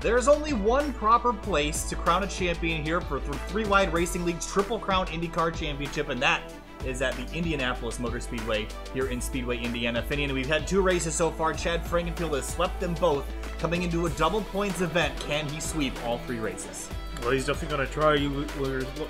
There's only one proper place to crown a champion here for 3WideRacing League's Triple Crown IndyCar Championship, and that is at the Indianapolis Motor Speedway here in Speedway, Indiana. Finian, we've had 2 races so far. Chad Frankenfield has swept them both. Coming into a double points event, can he sweep all 3 races? Well, he's definitely going to try.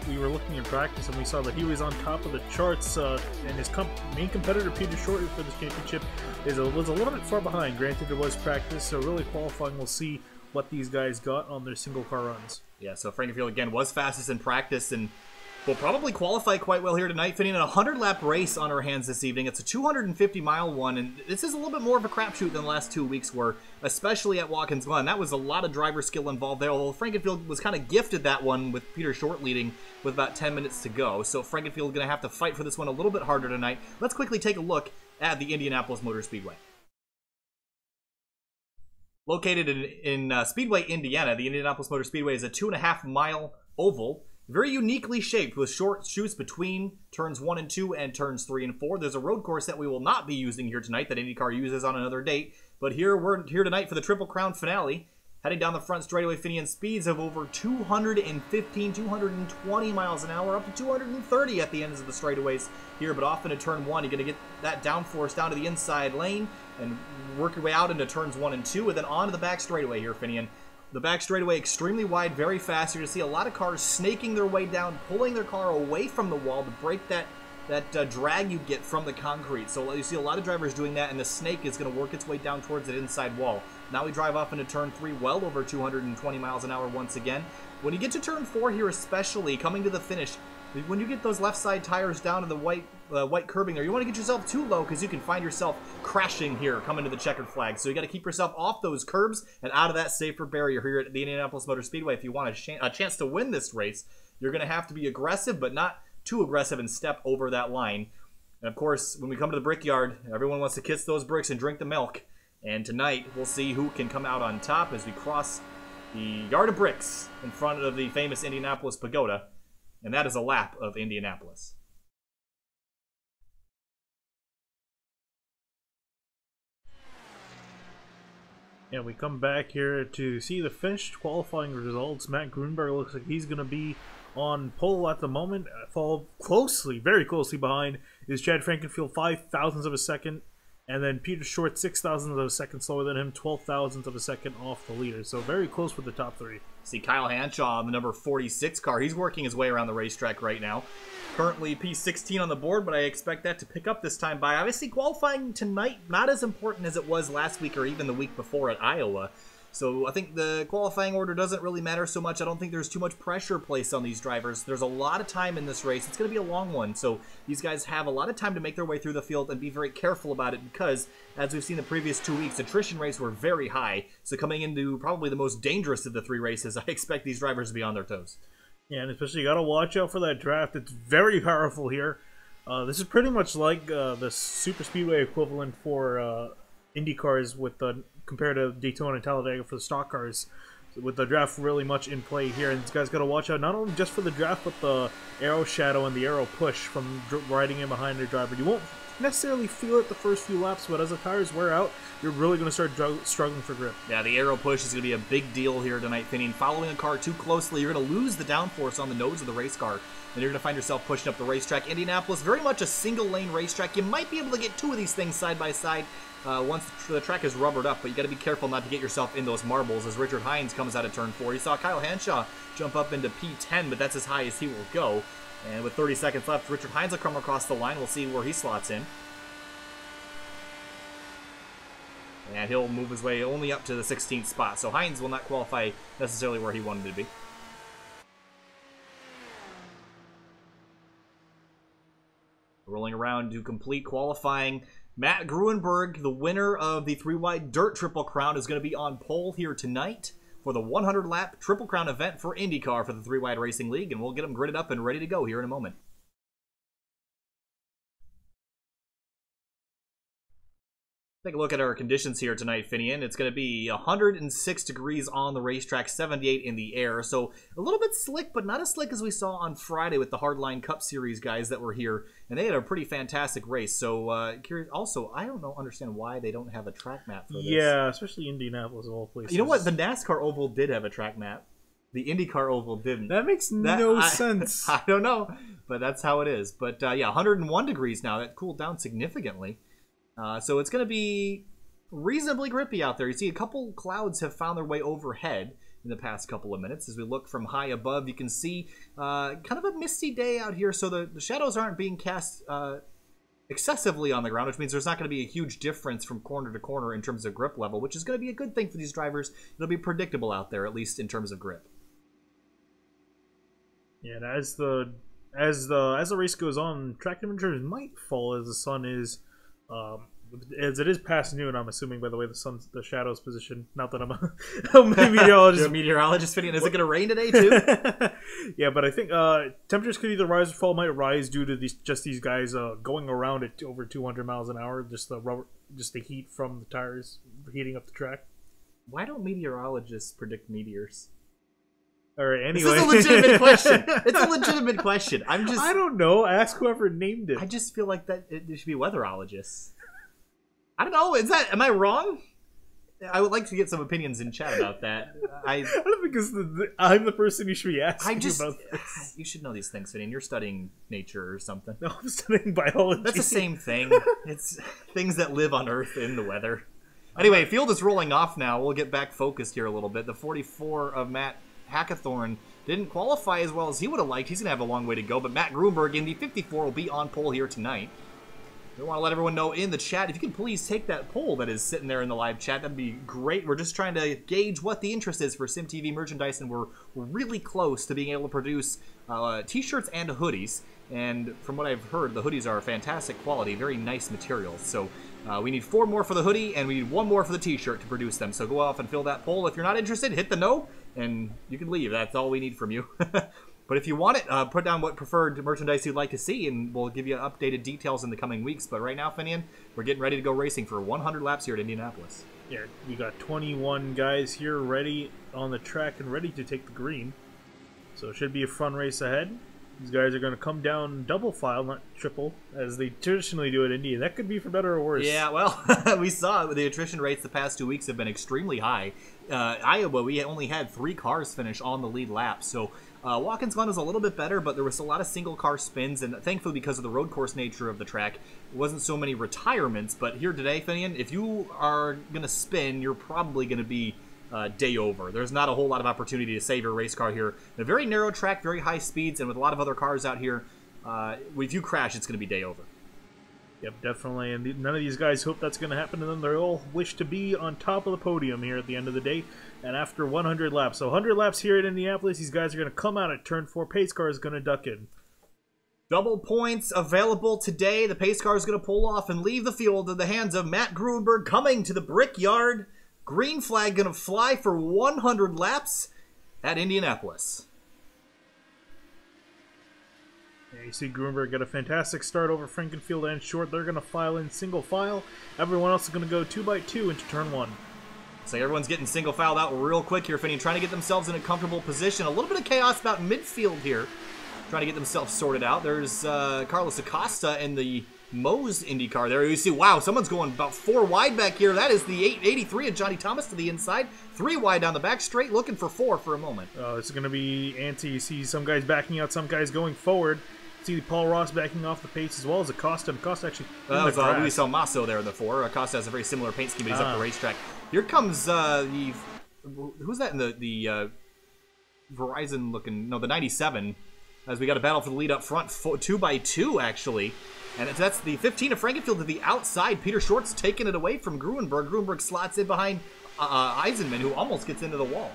We were looking in practice and we saw that he was on top of the charts, and his main competitor, Peter Short, for this championship was a little bit far behind. Granted, there was practice, so really qualifying, we'll see what these guys got on their single car runs. Yeah, so Frankenfield, again, was fastest in practice and will probably qualify quite well here tonight, fitting in a 100-lap race on our hands this evening. It's a 250-mile one, and this is a little bit more of a crapshoot than the last 2 weeks were, especially at Watkins Glen. That was a lot of driver skill involved there, although Frankenfield was kind of gifted that one with Peter Short leading with about 10 minutes to go. So Frankenfield going to have to fight for this one a little bit harder tonight. Let's quickly take a look at the Indianapolis Motor Speedway. Located in Speedway, Indiana, the Indianapolis Motor Speedway is a 2.5-mile oval, very uniquely shaped with short chutes between turns 1 and 2 and turns 3 and 4. There's a road course that we will not be using here tonight that IndyCar uses on another date, but we're here tonight for the Triple Crown finale. Heading down the front straightaway, Finian, speeds of over 215, 220 miles an hour, up to 230 at the ends of the straightaways here, but off into turn 1, you're going to get that downforce down to the inside lane and work your way out into turns 1 and 2, and then onto the back straightaway here, Finian. The back straightaway extremely wide, very fast. You're going to see a lot of cars snaking their way down, pulling their car away from the wall to break that drag you get from the concrete. So you see a lot of drivers doing that, and the snake is going to work its way down towards that inside wall. Now we drive off into turn 3, well over 220 miles an hour once again. When you get to turn 4 here especially, coming to the finish, when you get those left side tires down to the white curbing there, you want to get yourself too low because you can find yourself crashing here coming to the checkered flag. So you got to keep yourself off those curbs and out of that safer barrier here at the Indianapolis Motor Speedway. If you want a chance to win this race, you're going to have to be aggressive, but not too aggressive and step over that line. And of course, when we come to the Brickyard, everyone wants to kiss those bricks and drink the milk. And tonight, we'll see who can come out on top as we cross the Yard of Bricks in front of the famous Indianapolis Pagoda. And that is a lap of Indianapolis. And we come back here to see the finished qualifying results. Matt Grunberg looks like he's going to be on pole at the moment. Followed closely, very closely behind is Chad Frankenfield, 0.05 of a second. And then Peter Short, 0.06 of a second slower than him, 0.12 of a second off the leader. So very close with the top 3. See Kyle Hanshaw on the number 46 car. He's working his way around the racetrack right now. Currently P16 on the board, but I expect that to pick up this time by. Obviously qualifying tonight, not as important as it was last week or even the week before at Iowa. So I think the qualifying order doesn't really matter so much. I don't think there's too much pressure placed on these drivers. There's a lot of time in this race. It's going to be a long one. So these guys have a lot of time to make their way through the field and be very careful about it because, as we've seen the previous 2 weeks, attrition rates were very high. So coming into probably the most dangerous of the 3 races, I expect these drivers to be on their toes. Yeah, and especially you got to watch out for that draft. It's very powerful here. This is pretty much like the super speedway equivalent for Indy cars with compared to Daytona and Talladega for the stock cars, with the draft really much in play here. And these guys got to watch out not only just for the draft, but the aero shadow and the aero push from riding in behind their driver. You won't necessarily feel it the first few laps, but as the tires wear out, you're really going to start struggling for grip. Yeah, the aero push is going to be a big deal here tonight, Finian. Following a car too closely, you're going to lose the downforce on the nose of the race car, and you're going to find yourself pushing up the racetrack. Indianapolis, very much a single-lane racetrack. You might be able to get 2 of these things side by side once the track is rubbered up, but you got to be careful not to get yourself in those marbles as Richard Hines comes out of turn 4. You saw Kyle Hanshaw jump up into P10, but that's as high as he will go. And with 30 seconds left, Richard Hines will come across the line. We'll see where he slots in. And he'll move his way only up to the 16th spot. So Hines will not qualify necessarily where he wanted to be. Rolling around to complete qualifying. Matt Gruenberg, the winner of the 3-Wide Dirt Triple Crown, is going to be on pole here tonight for the 100-lap Triple Crown event for IndyCar for the 3WideRacing League, and we'll get them gridded up and ready to go here in a moment. Take a look at our conditions here tonight, Finian. It's going to be 106 degrees on the racetrack, 78 in the air. So a little bit slick, but not as slick as we saw on Friday with the Hardline Cup Series guys that were here. And they had a pretty fantastic race. So curious. Also, I don't understand why they don't have a track map for this. Yeah, especially Indianapolis of all places. You know what? The NASCAR Oval did have a track map. The IndyCar Oval didn't. That makes no sense. I don't know, but that's how it is. But yeah, 101 degrees now. That cooled down significantly. So it's going to be reasonably grippy out there. You see a couple clouds have found their way overhead in the past couple of minutes. As we look from high above, you can see kind of a misty day out here, so the shadows aren't being cast excessively on the ground, which means there's not going to be a huge difference from corner to corner in terms of grip level, which is going to be a good thing for these drivers. It'll be predictable out there, at least in terms of grip. Yeah, and as the race goes on, track temperatures might fall as the sun is as it is past noon. I'm assuming by the way the shadow's position. Not that I'm a meteorologist. You're a meteorologist, Finian. Is it going to rain today too? Yeah, but I think temperatures could either rise or fall. Might rise due to these guys going around at over 200 miles an hour. Just the heat from the tires heating up the track. Why don't meteorologists predict meteors? All right, anyway. This is a legitimate question. It's a legitimate question. I don't know. Ask whoever named it. I just feel like that it should be weatherologists. I don't know. Am I wrong? I would like to get some opinions in chat about that. I don't think I'm the person you should be asking about this. You should know these things, Finian. You're studying nature or something. No, I'm studying biology. That's the same thing. It's things that live on Earth in the weather. Anyway, field is rolling off now. We'll get back focused here a little bit. The 44 of Matt Hackathorn didn't qualify as well as he would have liked. He's going to have a long way to go, but Matt Grunberg in the 54 will be on pole here tonight. We want to let everyone know in the chat, if you can please take that poll that is sitting there in the live chat, that'd be great. We're just trying to gauge what the interest is for SimTV merchandise, and we're really close to being able to produce t-shirts and hoodies. And from what I've heard, the hoodies are fantastic quality, very nice materials. So we need 4 more for the hoodie, and we need 1 more for the t-shirt to produce them. So go off and fill that poll. If you're not interested, hit the no, and you can leave. That's all we need from you. But if you want it, put down what preferred merchandise you'd like to see, and we'll give you updated details in the coming weeks. But right now, Finian, we're getting ready to go racing for 100 laps here at Indianapolis. Yeah, we got 21 guys here ready on the track and ready to take the green. So it should be a fun race ahead. These guys are going to come down double file, not triple, as they traditionally do at Indy. That could be for better or worse. Yeah, well, we saw the attrition rates the past 2 weeks have been extremely high. Iowa, we only had 3 cars finish on the lead lap, so Watkins Glen was a little bit better, but there was a lot of single-car spins, and thankfully, because of the road course nature of the track, it wasn't so many retirements. But here today, Finian, if you are going to spin, you're probably going to be day over. There's not a whole lot of opportunity to save your race car here. A very narrow track, very high speeds, and with a lot of other cars out here, if you crash, it's going to be day over. Yep, definitely. And none of these guys hope that's going to happen to them. They all wish to be on top of the podium here at the end of the day. And after 100 laps. So 100 laps here at Indianapolis, these guys are going to come out at turn 4. Pace car is going to duck in. Double points available today. The pace car is going to pull off and leave the field in the hands of Matt Grunberg coming to the Brickyard. Green flag going to fly for 100 laps at Indianapolis. You see Grunberg get a fantastic start over Frankenfield and Short. They're going to file in single file. Everyone else is going to go 2x2 into turn 1. So everyone's getting single filed out real quick here, Finian, trying to get themselves in a comfortable position. A little bit of chaos about midfield here, trying to get themselves sorted out. There's Carlos Acosta in the Moe's IndyCar there. You see, wow, someone's going about 4 wide back here. That is the 883 of Johnny Thomas to the inside. 3 wide down the back straight, looking for 4 for a moment. This is going to be antsy. You see some guys backing out, some guys going forward. See Paul Ross backing off the pace as well as Acosta. Acosta actually that was Luis Almaso there in the 4. Acosta has a very similar paint scheme, but he's up the racetrack. Here comes who's that in the Verizon looking, no, the 97, as we got a battle for the lead up front, 2x2 actually. And that's the 15 of Frankenfield to the outside. Peter Short's taking it away from Grunberg. Grunberg slots in behind Eisenman, who almost gets into the wall.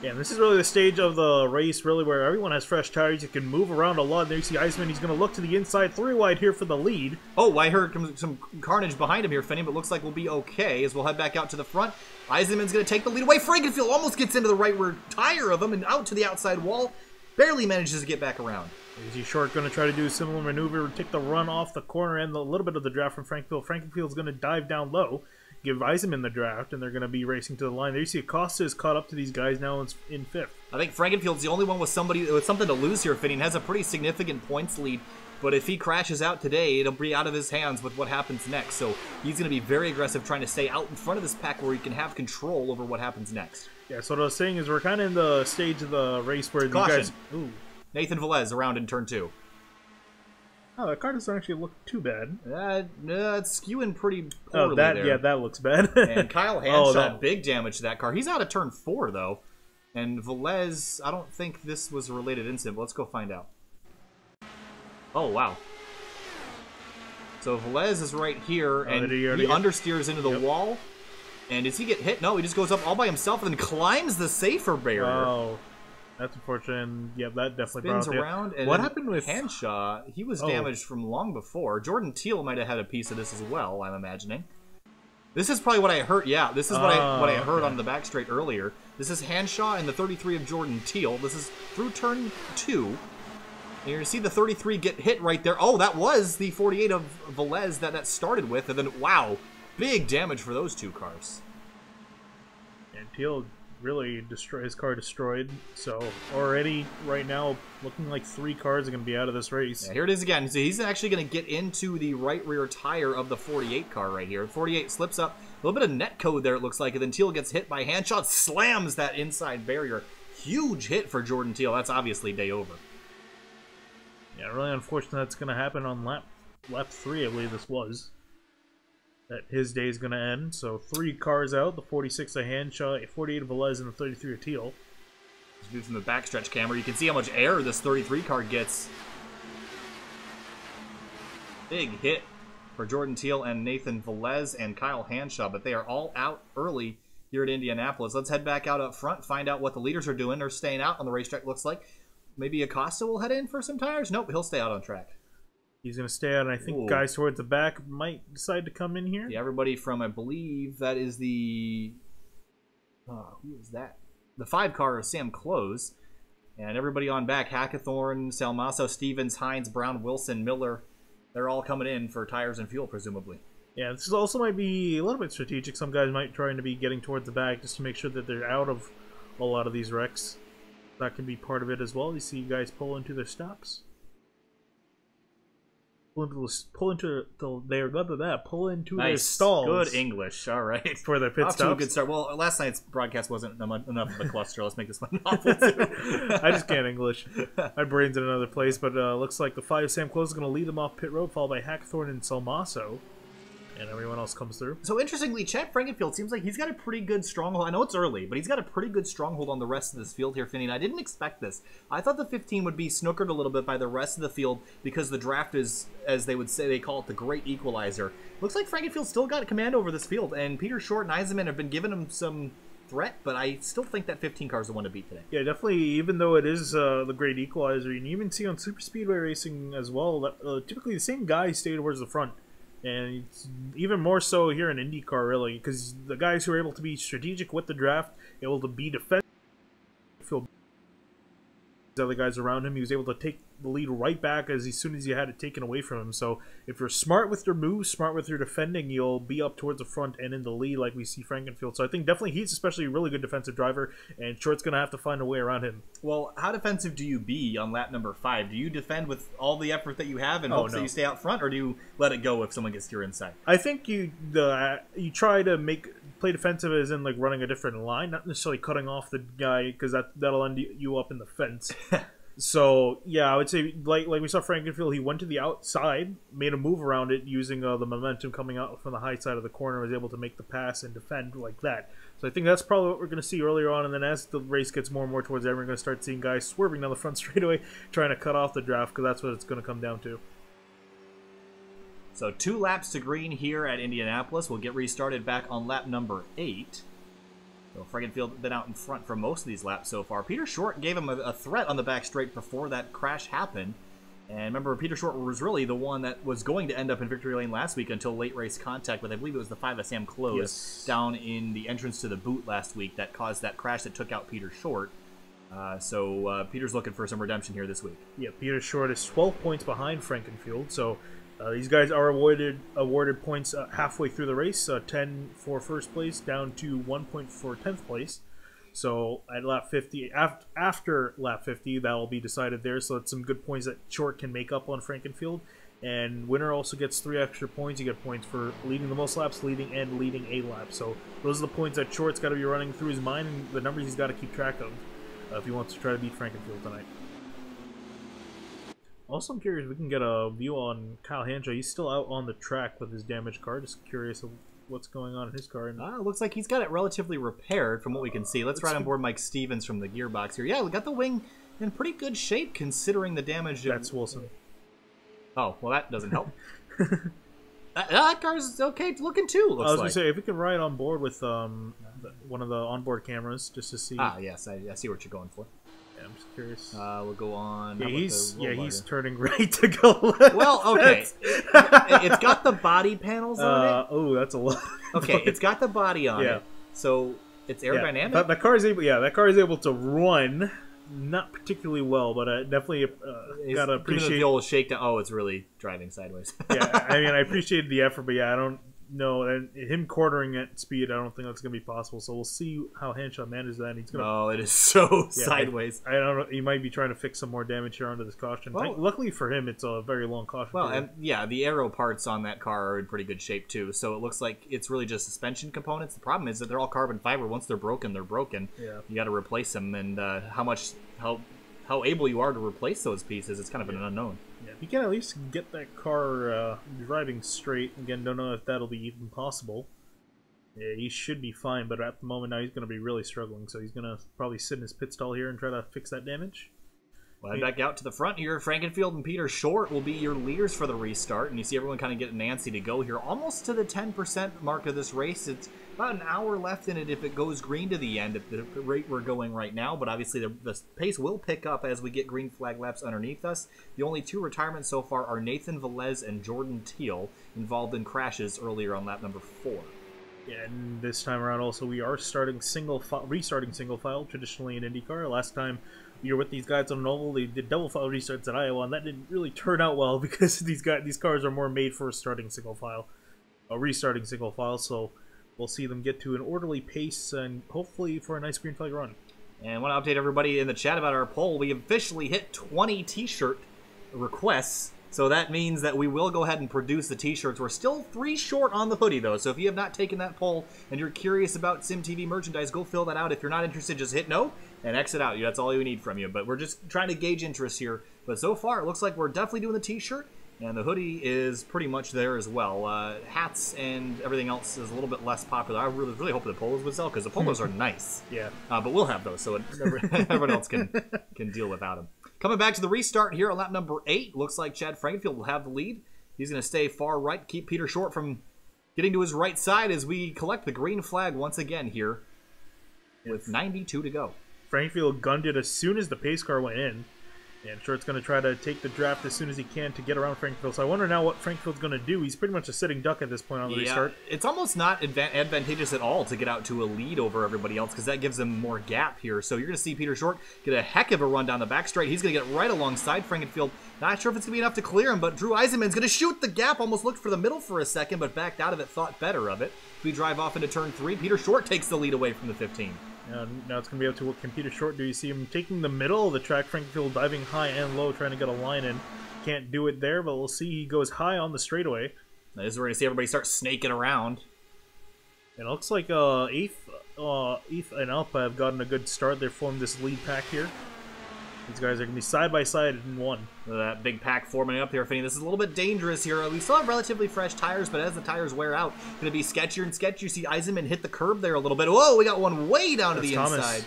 Yeah, and this is really the stage of the race, really, where everyone has fresh tires. You can move around a lot. And there you see Eisenman. He's going to look to the inside, 3 wide here for the lead. Oh, I heard some carnage behind him here, Finian, but looks like we'll be okay as we'll head back out to the front. Eisenman's going to take the lead away. Frankenfield almost gets into the right rear tire of him and out to the outside wall. Barely manages to get back around. Is Short going to try to do a similar maneuver, take the run off the corner and a little bit of the draft from Frankenfield? Frankenfield's going to dive down low, give Iseman the draft, and they're going to be racing to the line. There you see Acosta is caught up to these guys now in 5th. I think Frankenfield's the only one with something to lose here, Finn. He has a pretty significant points lead, but if he crashes out today, it'll be out of his hands with what happens next. So he's going to be very aggressive, trying to stay out in front of this pack where he can have control over what happens next. Yeah, so what I was saying is we're kind of in the stage of the race where Caution. you guys... Ooh. Nathan Velez around in turn 2. Oh, that car doesn't actually look too bad. It's skewing pretty poorly there. Yeah, that looks bad. And Kyle Hanshaw, big damage to that car. He's out of turn 4, though. And Velez, I don't think this was a related incident, but let's go find out. Oh, wow. So Velez is right here, and he understeers into the wall. And does he get hit? No, he just goes up all by himself and then climbs the safer barrier. Oh. That's unfortunate, and yeah, that definitely spins around. And what happened with Hanshaw? He was damaged from long before. Jordan Teal might have had a piece of this as well, I'm imagining. This is probably what I heard. Yeah, this is what I heard on the back straight earlier. This is Hanshaw and the 33 of Jordan Teal. This is through turn 2. And you're going to see the 33 get hit right there. Oh, that was the 48 of Velez that started with. And then, wow, big damage for those two cars. And Teal really his car destroyed, so already right now looking like 3 cars are going to be out of this race. Yeah, here it is again. So he's actually going to get into the right rear tire of the 48 car right here. 48 slips up, a little bit of net code there it looks like, and then Teal gets hit by Hanshaw, slams that inside barrier. Huge hit for Jordan Teal. That's obviously day over. Yeah, really unfortunate that's going to happen on lap 3, I believe this was. That his day is going to end. So 3 cars out, the 46 of Hanshaw, 48 of Velez, and the 33 of Teal. This view from the backstretch camera, you can see how much air this 33 car gets. Big hit for Jordan Teal and Nathan Velez and Kyle Hanshaw, but they are all out early here at Indianapolis. Let's head back out up front, find out what the leaders are doing. They're staying out on the racetrack, looks like. Maybe Acosta will head in for some tires? Nope, he'll stay out on track. He's going to stay out, and I think guys towards the back might decide to come in here. Yeah, everybody from, I believe, that is the... who is that? The 5 car of Sam Close. And everybody on back, Hackathorn, Salmaso, Stevens, Hines, Brown, Wilson, Miller. They're all coming in for tires and fuel, presumably. Yeah, this also might be a little bit strategic. Some guys might try to be getting towards the back just to make sure that they're out of a lot of these wrecks. That can be part of it as well. You see guys pull into their stops. Pull into their stalls. Good English. All right. For their pit stops. To a good start. Well, last night's broadcast wasn't enough of a cluster. Let's make this one awful too. I just can't English. My brain's in another place. But looks like the 5 Sam Close is going to lead them off pit road, followed by Hackathorn and Salmaso. And everyone else comes through. So interestingly, Chad Frankenfield seems like he's got a pretty good stronghold. I know it's early, but he's got a pretty good stronghold on the rest of this field here, Finney. And I didn't expect this. I thought the 15 would be snookered a little bit by the rest of the field because the draft is, as they would say, they call it the great equalizer. Looks like Frankenfield still got a command over this field, and Peter Short and Iseman have been giving him some threat, but I still think that 15 car is the one to beat today. Yeah, definitely, even though it is the great equalizer, you can even see on Super Speedway Racing as well, that typically the same guys stay towards the front. And it's even more so here in IndyCar, really, because the guys who are able to be strategic with the draft, able to be defensive, the other guys around him, he was able to take the lead right back as soon as you had it taken away from him. So if you're smart with your moves, smart with your defending, you'll be up towards the front and in the lead like we see Frankenfield. So I think definitely he's especially a really good defensive driver, and Short's going to have to find a way around him. Well, how defensive do you be on lap number 5? Do you defend with all the effort that you have and hopes that you stay out front, or do you let it go if someone gets to your inside? I think you try to play defensive as in like running a different line, not necessarily cutting off the guy, because that'll end you up in the fence. So, yeah, I would say, like we saw Frankenfield, he went to the outside, made a move around it using the momentum coming out from the high side of the corner, was able to make the pass and defend like that. So I think that's probably what we're going to see earlier on, and then as the race gets more and more towards the end, we're going to start seeing guys swerving down the front straightaway, trying to cut off the draft, because that's what it's going to come down to. So 2 laps to green here at Indianapolis. We'll get restarted back on lap number 8. So Frankenfield been out in front for most of these laps so far. Peter Short gave him a threat on the back straight before that crash happened. And remember, Peter Short was really the one that was going to end up in victory lane last week until late race contact with, I believe it was the 5 of Sam Close down in the entrance to the boot last week that caused that crash that took out Peter Short. So Peter's looking for some redemption here this week. Yeah, Peter Short is 12 points behind Frankenfield, so these guys are awarded points halfway through the race, 10 for first place, down to 1 point for 10th place. So at lap 50, after lap 50, that will be decided there. So it's some good points that Short can make up on Frankenfield. And winner also gets 3 extra points. You get points for leading the most laps, leading a lap. So those are the points that Short's got to be running through his mind, and the numbers he's got to keep track of if he wants to try to beat Frankenfield tonight. Also, I'm curious if we can get a view on Kyle Hanshaw. He's still out on the track with his damaged car. Just curious of what's going on in his car. And looks like he's got it relatively repaired from what we can see. Let's ride on board Mike Stevens from the gearbox here. Yeah, we got the wing in pretty good shape considering the damage. That's Wilson. Oh, well, that doesn't help. That car's okay looking too, looks like. I was going to say, if we could ride on board with one of the onboard cameras just to see. Ah, yes, I see what you're going for. Yeah, I'm just curious. We'll go on. Yeah, he's turning right to go left. Well, okay. It's got the body panels on it. Oh, that's a lot. Okay, it's got the body on it. So it's aerodynamic. Yeah, that car is able. Yeah, that car is able to run. Not particularly well, but definitely gotta appreciate the old shakedown. Oh, it's really driving sideways. Yeah, I mean, I appreciated the effort, but yeah, I don't know. And him quartering at speed, I don't think that's gonna be possible. So we'll see how Hanshaw manages that. And he's gonna. Oh, it is so sideways. I don't know. He might be trying to fix some more damage here onto this caution. Well, luckily for him, it's a very long caution. Well, and yeah, the aero parts on that car are in pretty good shape too. So it looks like it's really just suspension components. The problem is that they're all carbon fiber. Once they're broken, they're broken. Yeah. You got to replace them, and how able you are to replace those pieces, it's kind of an unknown. Yeah, if you can at least get that car driving straight. Again, don't know if that'll be even possible. Yeah, he should be fine, but at the moment now he's going to be really struggling, so he's going to probably sit in his pit stall here and try to fix that damage. Well, head back out to the front here. Frankenfield and Peter Short will be your leaders for the restart, and you see everyone kind of getting antsy to go here. Almost to the 10% mark of this race. It's about an hour left in it if it goes green to the end at the rate we're going right now, but obviously the pace will pick up as we get green flag laps underneath us. The only 2 retirements so far are Nathan Velez and Jordan Teal, involved in crashes earlier on lap number 4. Yeah, and this time around also we are restarting single file traditionally in IndyCar. Last time we were with these guys on an oval, they did double file restarts at Iowa, and that didn't really turn out well because these cars are more made for restarting single file. So we'll see them get to an orderly pace and hopefully for a nice green flag run. And I want to update everybody in the chat about our poll. We officially hit 20 t-shirt requests. So that means that we will go ahead and produce the t-shirts. We're still 3 short on the hoodie, though. So if you have not taken that poll and you're curious about SimTV merchandise, go fill that out. If you're not interested, just hit no and exit out. That's all we need from you. But we're just trying to gauge interest here. But so far, it looks like we're definitely doing the t-shirt. And the hoodie is pretty much there as well. Hats and everything else is a little bit less popular. I really hope the polos would sell because the polos are nice. Yeah. But we'll have those, so everyone else can deal without them. Coming back to the restart here on lap number 8, looks like Chad Frankenfield will have the lead. He's going to stay far right, keep Peter Short from getting to his right side as we collect the green flag once again here with 92 to go. Frankenfield gunned it as soon as the pace car went in. And Short's going to try to take the draft as soon as he can to get around Frankenfield. So I wonder now what Frankenfield's going to do. He's pretty much a sitting duck at this point on the restart. It's almost not advantageous at all to get out to a lead over everybody else because that gives him more gap here. So you're going to see Peter Short get a heck of a run down the back straight. He's going to get right alongside Frankenfield. Not sure if it's going to be enough to clear him, but Drew Eisenman's going to shoot the gap. Almost looked for the middle for a second, but backed out of it, thought better of it. We drive off into turn 3. Peter Short takes the lead away from the 15. Now it's going to be up to what can Peter Short do. You see him taking the middle of the track, Frankenfield diving high and low, trying to get a line in. Can't do it there, but we'll see he goes high on the straightaway. Now, this is where we're going to see everybody start snaking around. It looks like Eth and Alpa have gotten a good start. They're forming this lead pack here. These guys are going to be side by side in one. That big pack forming up here, Finney. This is a little bit dangerous here. We still have relatively fresh tires, but as the tires wear out, it's going to be sketchier and sketchier. You see Eisenman hit the curb there a little bit. Whoa, we got one way down to the inside.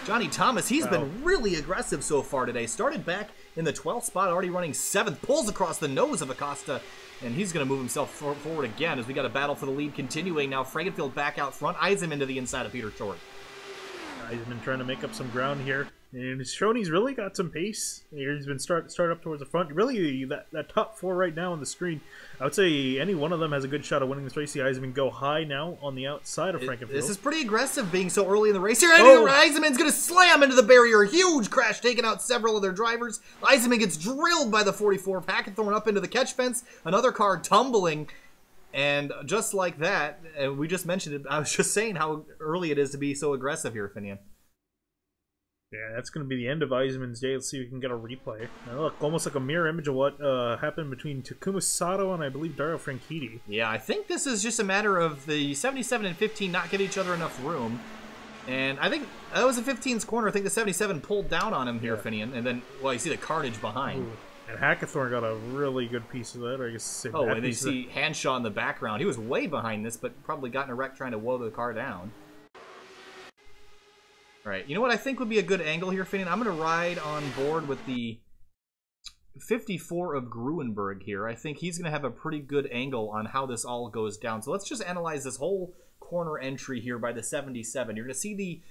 Johnny Thomas, he's been really aggressive so far today. Started back in the 12th spot, already running 7th. Pulls across the nose of Acosta, and he's going to move himself forward again as we got a battle for the lead continuing. Now Frankenfield back out front. Eisenman to the inside of Peter Short. Eisenman trying to make up some ground here. And he's shown he's really got some pace. He's been start up towards the front. Really, that top four right now on the screen, I would say any one of them has a good shot of winning this race. The Eisenman go high now on the outside of Frankenfield. This is pretty aggressive being so early in the race here. And Eisenman's going to slam into the barrier. Huge crash, taking out several of their drivers. Eisenman gets drilled by the 44. Hackathorn up into the catch fence. Another car tumbling. And just like that, we just mentioned it. I was just saying how early it is to be so aggressive here, Finian. Yeah, that's going to be the end of Eisenman's day. Let's see if we can get a replay. Now look, almost like a mirror image of what happened between Takuma Sato and I believe Dario Franchitti. Yeah, I think this is just a matter of the 77 and 15 not giving each other enough room. And I think that was a 15's corner. I think the 77 pulled down on him here, yeah. Finian. And then, well, you see the carnage behind. Ooh. And Hackathorn got a really good piece of that, or I guess. Oh, and you see Hanshaw in the background. He was way behind this, but probably got in a wreck trying to woe the car down. All right, you know what I think would be a good angle here, Finian? I'm going to ride on board with the 54 of Gruenberg here. I think he's going to have a pretty good angle on how this all goes down. So let's just analyze this whole corner entry here by the 77. You're going to see the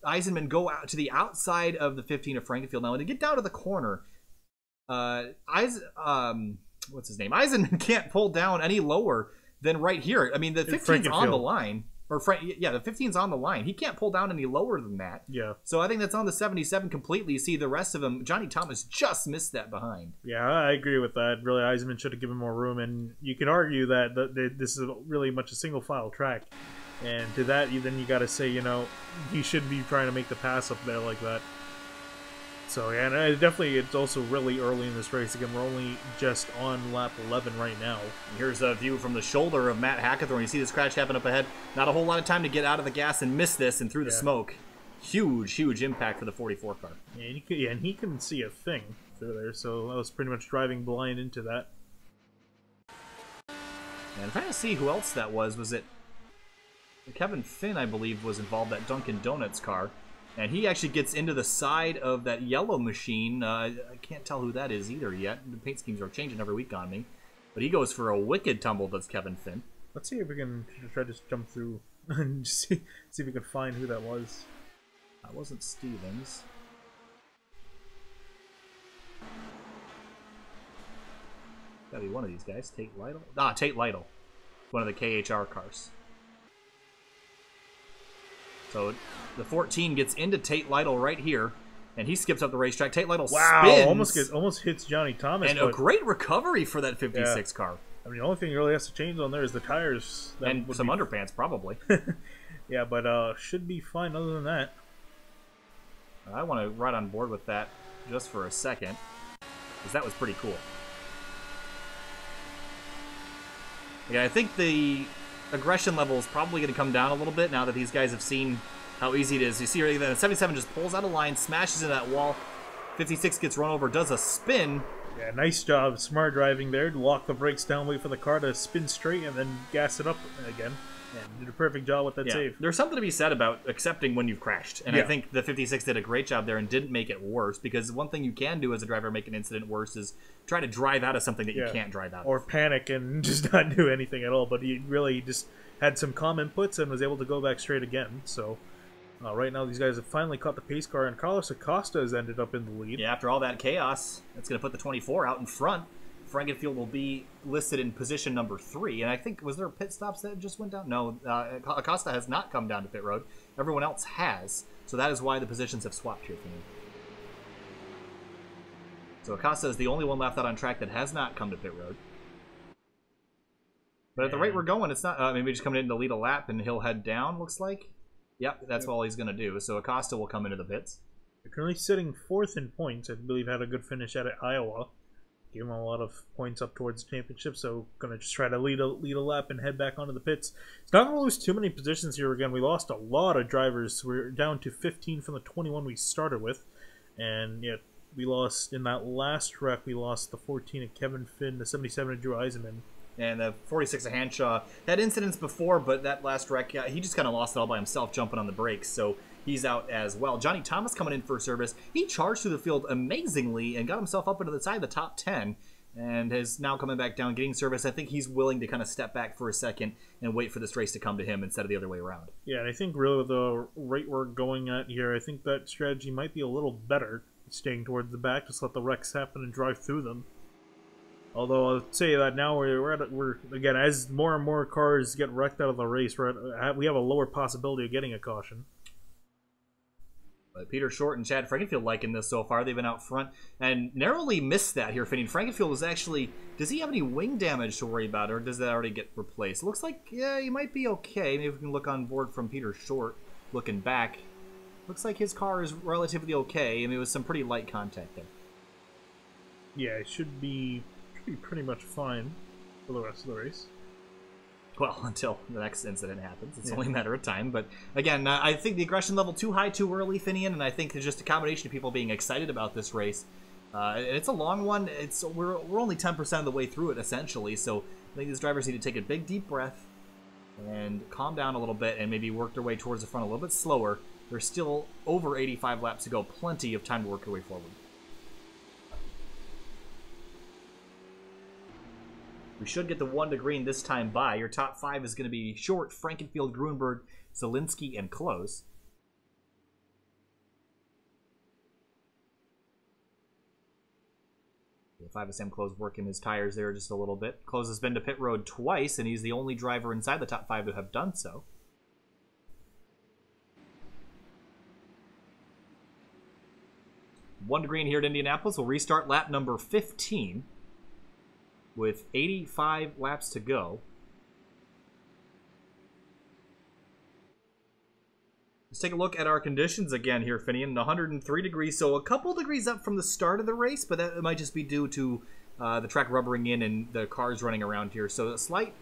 Eisenman go out to the outside of the 15 of Frankenfield. Now, when they get down to the corner, what's his name? Eisenman can't pull down any lower than right here. I mean, the 15's on the line. Or yeah, the 15's on the line. He can't pull down any lower than that. Yeah. So I think that's on the 77 completely. You see the rest of them. Johnny Thomas just missed that behind. Yeah, I agree with that. Really, Eisenman should have given more room. And you can argue that this is really much a single file track. And to that, then you got to say, you know, he should be trying to make the pass up there like that. So, yeah, and definitely it's also really early in this race. Again, we're only just on lap 11 right now. Here's a view from the shoulder of Matt Hackathorn. You see this crash happen up ahead. Not a whole lot of time to get out of the gas and miss this and through the smoke. Huge, huge impact for the 44 car. Yeah, and he couldn't see a thing through there, so I was pretty much driving blind into that. And I'm trying to see who else that was. Was it Kevin Finn, I believe, was involved, that Dunkin' Donuts car. And he actually gets into the side of that yellow machine. I can't tell who that is either yet. The paint schemes are changing every week on me. But he goes for a wicked tumble, does Kevin Finn. Let's see if we can try to jump through and see if we can find who that was. That wasn't Stevens. Gotta be one of these guys. Tate Lytle? Ah, Tate Lytle. One of the KHR cars. So the 14 gets into Tate Lytle right here, and he skips up the racetrack. Tate Lytle spins. Almost hits Johnny Thomas. And a great recovery for that 56 car. I mean, the only thing he really has to change on there is the tires. And some underpants, probably. Yeah, but should be fine other than that. I want to ride on board with that just for a second, because that was pretty cool. Yeah, I think the aggression level is probably going to come down a little bit now that these guys have seen how easy it is. You see right there, 77 just pulls out of line, smashes into that wall. 56 gets run over, does a spin. Yeah, nice job. Smart driving there. Lock the brakes down, wait for the car to spin straight, and then gas it up again. And did a perfect job with that save. There's something to be said about accepting when you've crashed. And I think the 56 did a great job there and didn't make it worse, because one thing you can do as a driver to make an incident worse is try to drive out of something that you can't drive out or of. Panic and just not do anything at all. But he really just had some calm inputs and was able to go back straight again. So right now these guys have finally caught the pace car, and Carlos Acosta has ended up in the lead. Yeah, after all that chaos, that's going to put the 24 out in front. Frankenfield will be listed in position number 3. And I think, was there pit stops that just went down? No, Acosta has not come down to pit road. Everyone else has. So that is why the positions have swapped here for me. So Acosta is the only one left out on track that has not come to pit road. But at the rate we're going, it's not... maybe just coming in to lead a lap and he'll head down, looks like. Yep, that's all he's going to do. So Acosta will come into the pits. They're currently sitting 4th in points. I believe had a good finish at Iowa. Gave him a lot of points up towards the championship, so gonna just try to lead a lap and head back onto the pits. It's not gonna lose too many positions here again. We lost a lot of drivers. We're down to 15 from the 21 we started with, and yet we lost in that last wreck. We lost the 14 of Kevin Finn, the 77 of Drew Eisenman, and the 46 of Hanshaw. Had incidents before, but that last wreck, he just kind of lost it all by himself, jumping on the brakes. So he's out as well. Johnny Thomas coming in for service. He charged through the field amazingly and got himself up into the side of the top 10. and is now coming back down, getting service. I think he's willing to kind of step back for a second and wait for this race to come to him instead of the other way around. Yeah, and I think really the rate we're going at here, I think that strategy might be a little better, staying towards the back, just let the wrecks happen and drive through them. Although I'll say that now we're again, as more and more cars get wrecked out of the race, we have a lower possibility of getting a caution. But Peter Short and Chad Frankenfield liking this so far. They've been out front and narrowly missed that here, Finney. Frankenfield was actually... Does he have any wing damage to worry about, or does that already get replaced? It looks like, yeah, he might be okay. Maybe we can look on board from Peter Short, looking back. Looks like his car is relatively okay. I mean, it was some pretty light contact there. Yeah, it should be pretty much fine for the rest of the race. Well, until the next incident happens. It's only a matter of time. But again, I think the aggression level too high too early, Finian, and I think there's just a combination of people being excited about this race. And it's a long one. We're only 10% of the way through it, essentially. So I think these drivers need to take a big, deep breath and calm down a little bit and maybe work their way towards the front a little bit slower. There's still over 85 laps to go. Plenty of time to work your way forward. We should get the 1 to green this time by. Your top 5 is going to be Short, Frankenfield, Gruenberg, Zielinski, and Close. The 5 of Sam Close working his tires there just a little bit. Close has been to pit road twice, and he's the only driver inside the top 5 to have done so. One to green here at Indianapolis. We'll restart lap number 15. With 85 laps to go. Let's take a look at our conditions again here, Finian. 103 degrees, so a couple degrees up from the start of the race, but that might just be due to the track rubbering in and the cars running around here. So a slight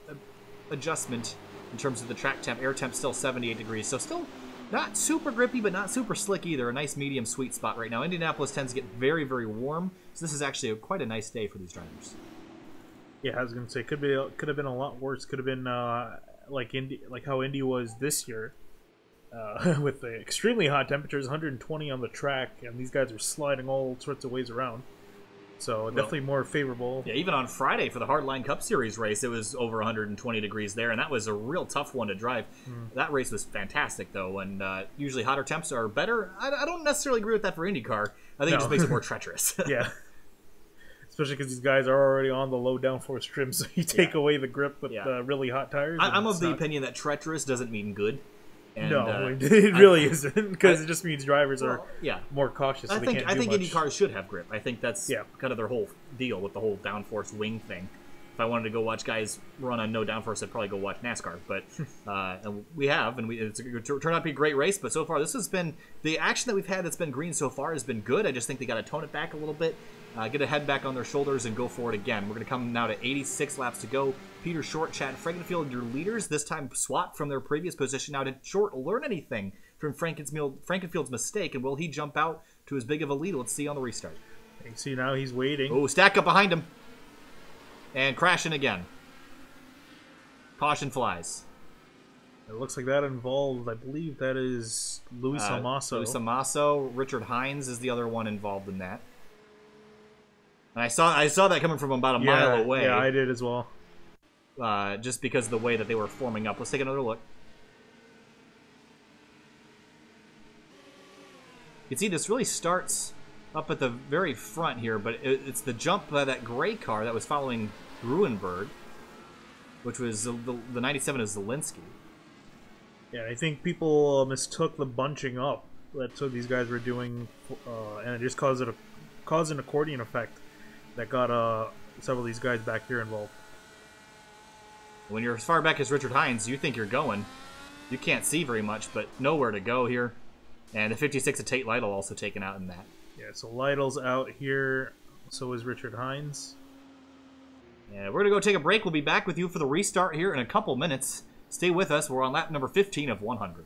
adjustment in terms of the track temp. Air temp still 78 degrees, so still not super grippy, but not super slick either. A nice medium sweet spot right now. Indianapolis tends to get very, very warm, so this is actually quite a nice day for these drivers. Yeah, I was gonna say could have been a lot worse. Could have been like how Indy was this year, with the extremely hot temperatures, 120 on the track, and these guys are sliding all sorts of ways around. So definitely more favorable. Yeah, even on Friday for the Hardline Cup Series race, it was over 120 degrees there, and that was a real tough one to drive. That race was fantastic, though, and usually hotter temps are better. I don't necessarily agree with that for IndyCar. I think it just makes it more treacherous. Yeah. Especially because these guys are already on the low downforce trim, so you take away the grip with really hot tires. I'm of the opinion that treacherous doesn't mean good. And, no, it really isn't, because it just means drivers are more cautious. So I think Indy cars should have grip. I think that's Yeah. kind of their whole deal with the whole downforce wing thing. If I wanted to go watch guys run on no downforce, I'd probably go watch NASCAR. But and we have, and it's turned out to be a great race. But so far, this has been the action that we've had that's been green so far has been good. I just think they got to tone it back a little bit, get a head back on their shoulders, and go for it again. We're going to come now to 86 laps to go. Peter Short, Chad Frankenfield, your leaders. This time swapped from their previous position. Now, did Short learn anything from Frankenfield's mistake, and will he jump out to as big of a lead? Let's see on the restart. You see now he's waiting. Oh, stack up behind him. And crashing again. Caution flies. It looks like that involved, I believe that is Luis Amasso. Luis Amasso. Richard Hines is the other one involved in that. And I saw that coming from about a mile away. Yeah, I did as well. Just because of the way that they were forming up. Let's take another look. You can see this really starts up at the very front here, but it's the jump by that gray car that was following Gruenberg, which was the 97 of Zielinski. Yeah, I think people mistook the bunching up that these guys were doing, and it just caused an accordion effect that got several of these guys back here involved. When you're as far back as Richard Hines, you think you're going. You can't see very much, but nowhere to go here. And the 56 of Tate Lytle also taken out in that. Yeah, so Lytle's out here. So is Richard Hines. Yeah, we're going to go take a break. We'll be back with you for the restart here in a couple minutes. Stay with us. We're on lap number 15 of 100.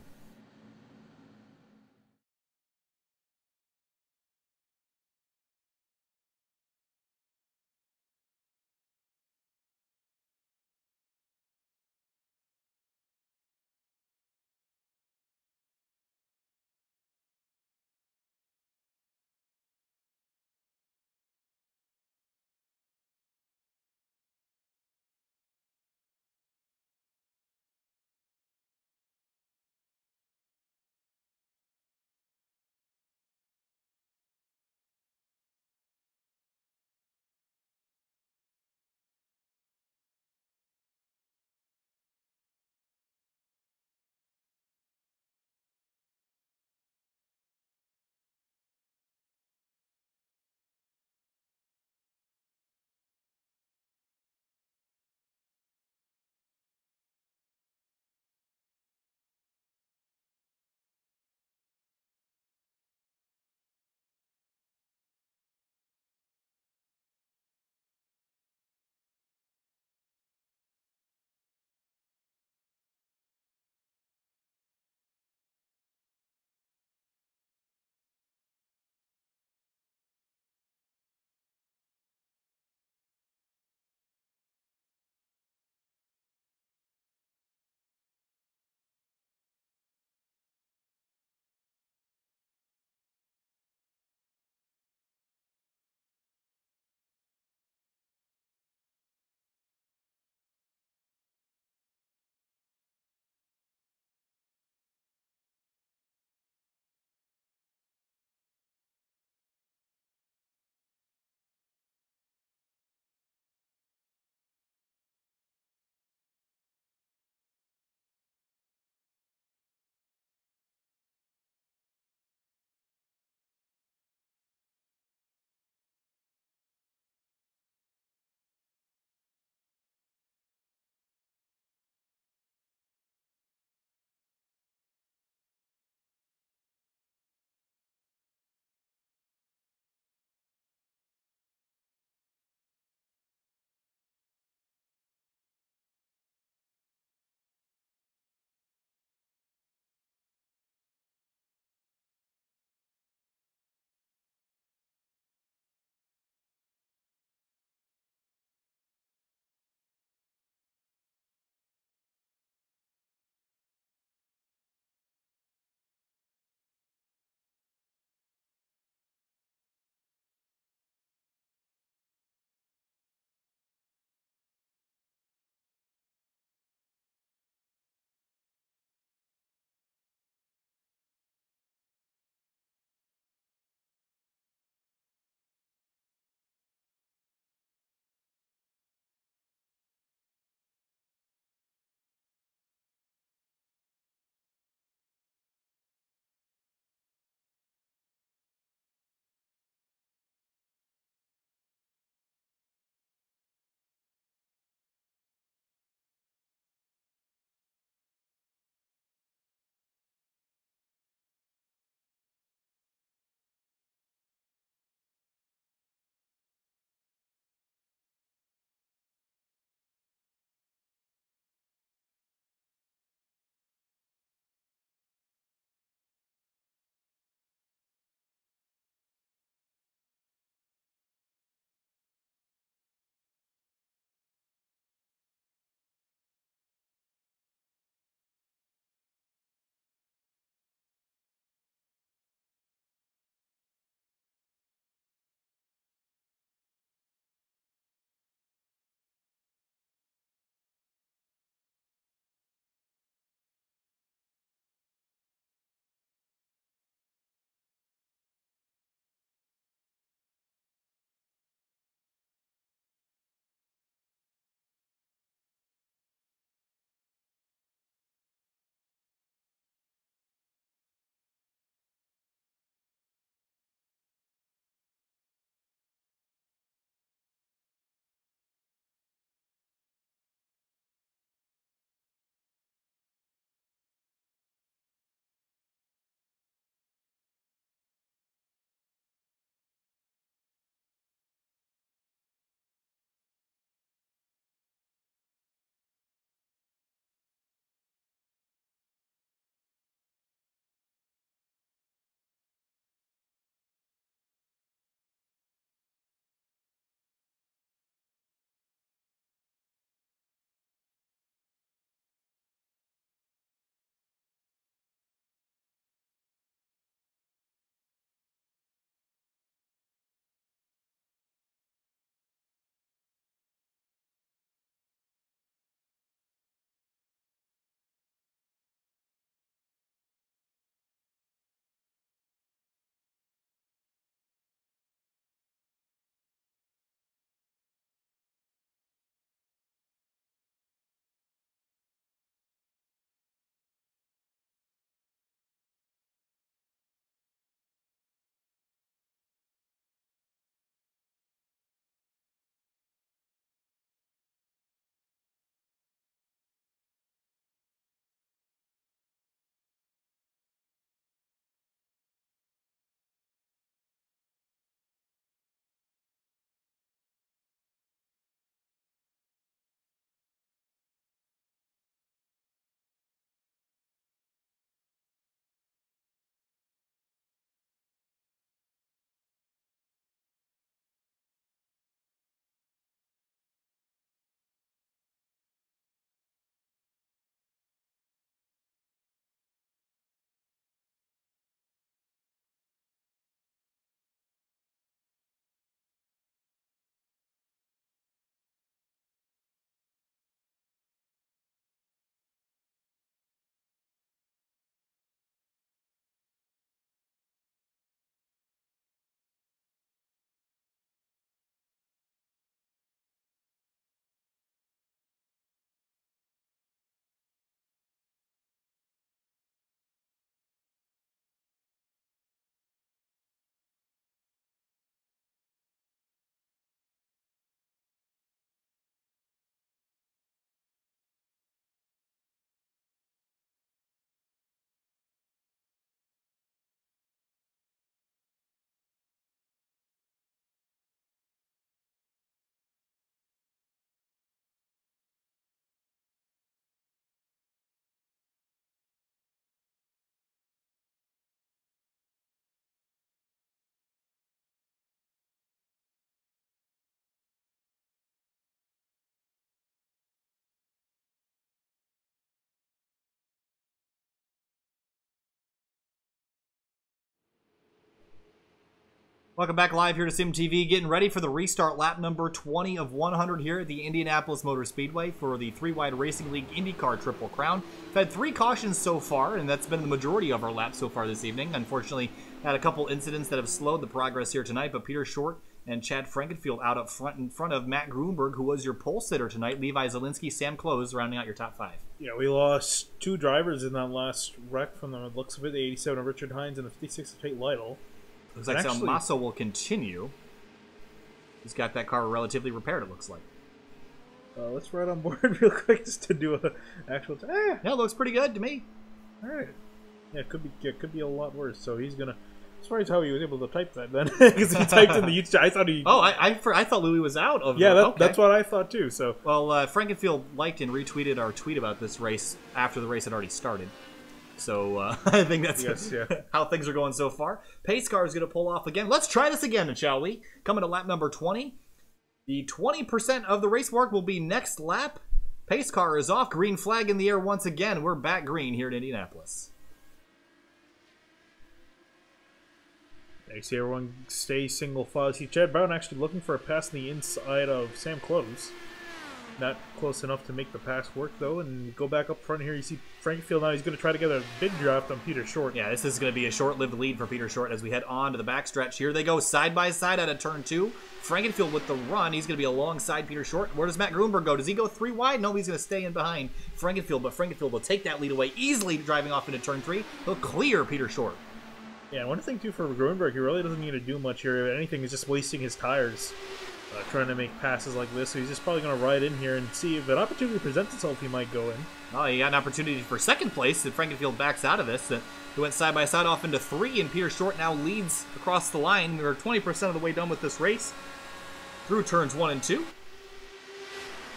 Welcome back live here to SimTV, getting ready for the restart lap number 20 of 100 here at the Indianapolis Motor Speedway for the 3WideRacing League IndyCar Triple Crown. We've had 3 cautions so far, and that's been the majority of our laps so far this evening. Unfortunately, had a couple incidents that have slowed the progress here tonight, but Peter Short and Chad Frankenfield out up front in front of Matt Grunberg, who was your pole sitter tonight, Levi Zielinski, Sam Close, rounding out your top 5. Yeah, we lost 2 drivers in that last wreck from the looks of it, the 87 of Richard Hines and the 56 of Tate Lytle. Looks like Salmaso will continue. He's got that car relatively repaired, it looks like. Let's ride on board real quick just to do an actual... Yeah, it looks pretty good to me. Alright. Yeah, it could be a lot worse, so he's gonna... Surprised how he was able to type that then, because he typed in the I thought he... Oh, I thought Louis was out of... Yeah, that's what I thought too, so... Well, Frankenfield liked and retweeted our tweet about this race after the race had already started. So, I think that's how things are going so far. Pace car is going to pull off again. Let's try this again, shall we? Coming to lap number 20. The 20% of the race mark will be next lap. Pace car is off. Green flag in the air once again. We're back green here in Indianapolis. You see everyone stay single file. See Chad Brown actually looking for a pass on the inside of Sam Close. Not close enough to make the pass work, though. And go back up front here. You see Frankenfield now. He's going to try to get a big draft on Peter Short. Yeah, this is going to be a short-lived lead for Peter Short as we head on to the backstretch here. They go side-by-side out of turn 2. Frankenfield with the run. He's going to be alongside Peter Short. Where does Matt Grunberg go? Does he go 3 wide? No, he's going to stay in behind Frankenfield, but Frankenfield will take that lead away, easily driving off into turn 3. He'll clear Peter Short. Yeah, one thing, too, for Grunberg, he really doesn't need to do much here. If anything, he's just wasting his tires. Trying to make passes like this, so he's just probably going to ride in here and see if an opportunity presents itself, he might go in. Oh, he got an opportunity for second place, and Frankenfield backs out of this. He went side-by-side off into 3, and Peter Short now leads across the line. We're 20% of the way done with this race through turns 1 and 2.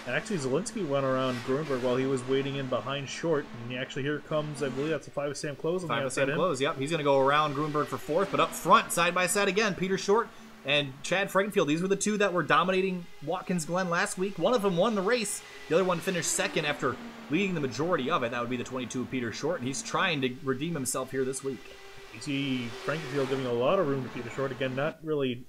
And actually, Zielinski went around Grunberg while he was waiting in behind Short, and actually here comes, I believe that's a 5 of Sam Close. 5 of Sam Close, yep. He's going to go around Grunberg for 4th, but up front, side-by-side again, Peter Short and Chad Frankenfield. These were the 2 that were dominating Watkins Glen last week. One of them won the race. The other one finished second after leading the majority of it. That would be the 22 of Peter Short, and he's trying to redeem himself here this week. You see Frankenfield giving a lot of room to Peter Short. Again, not really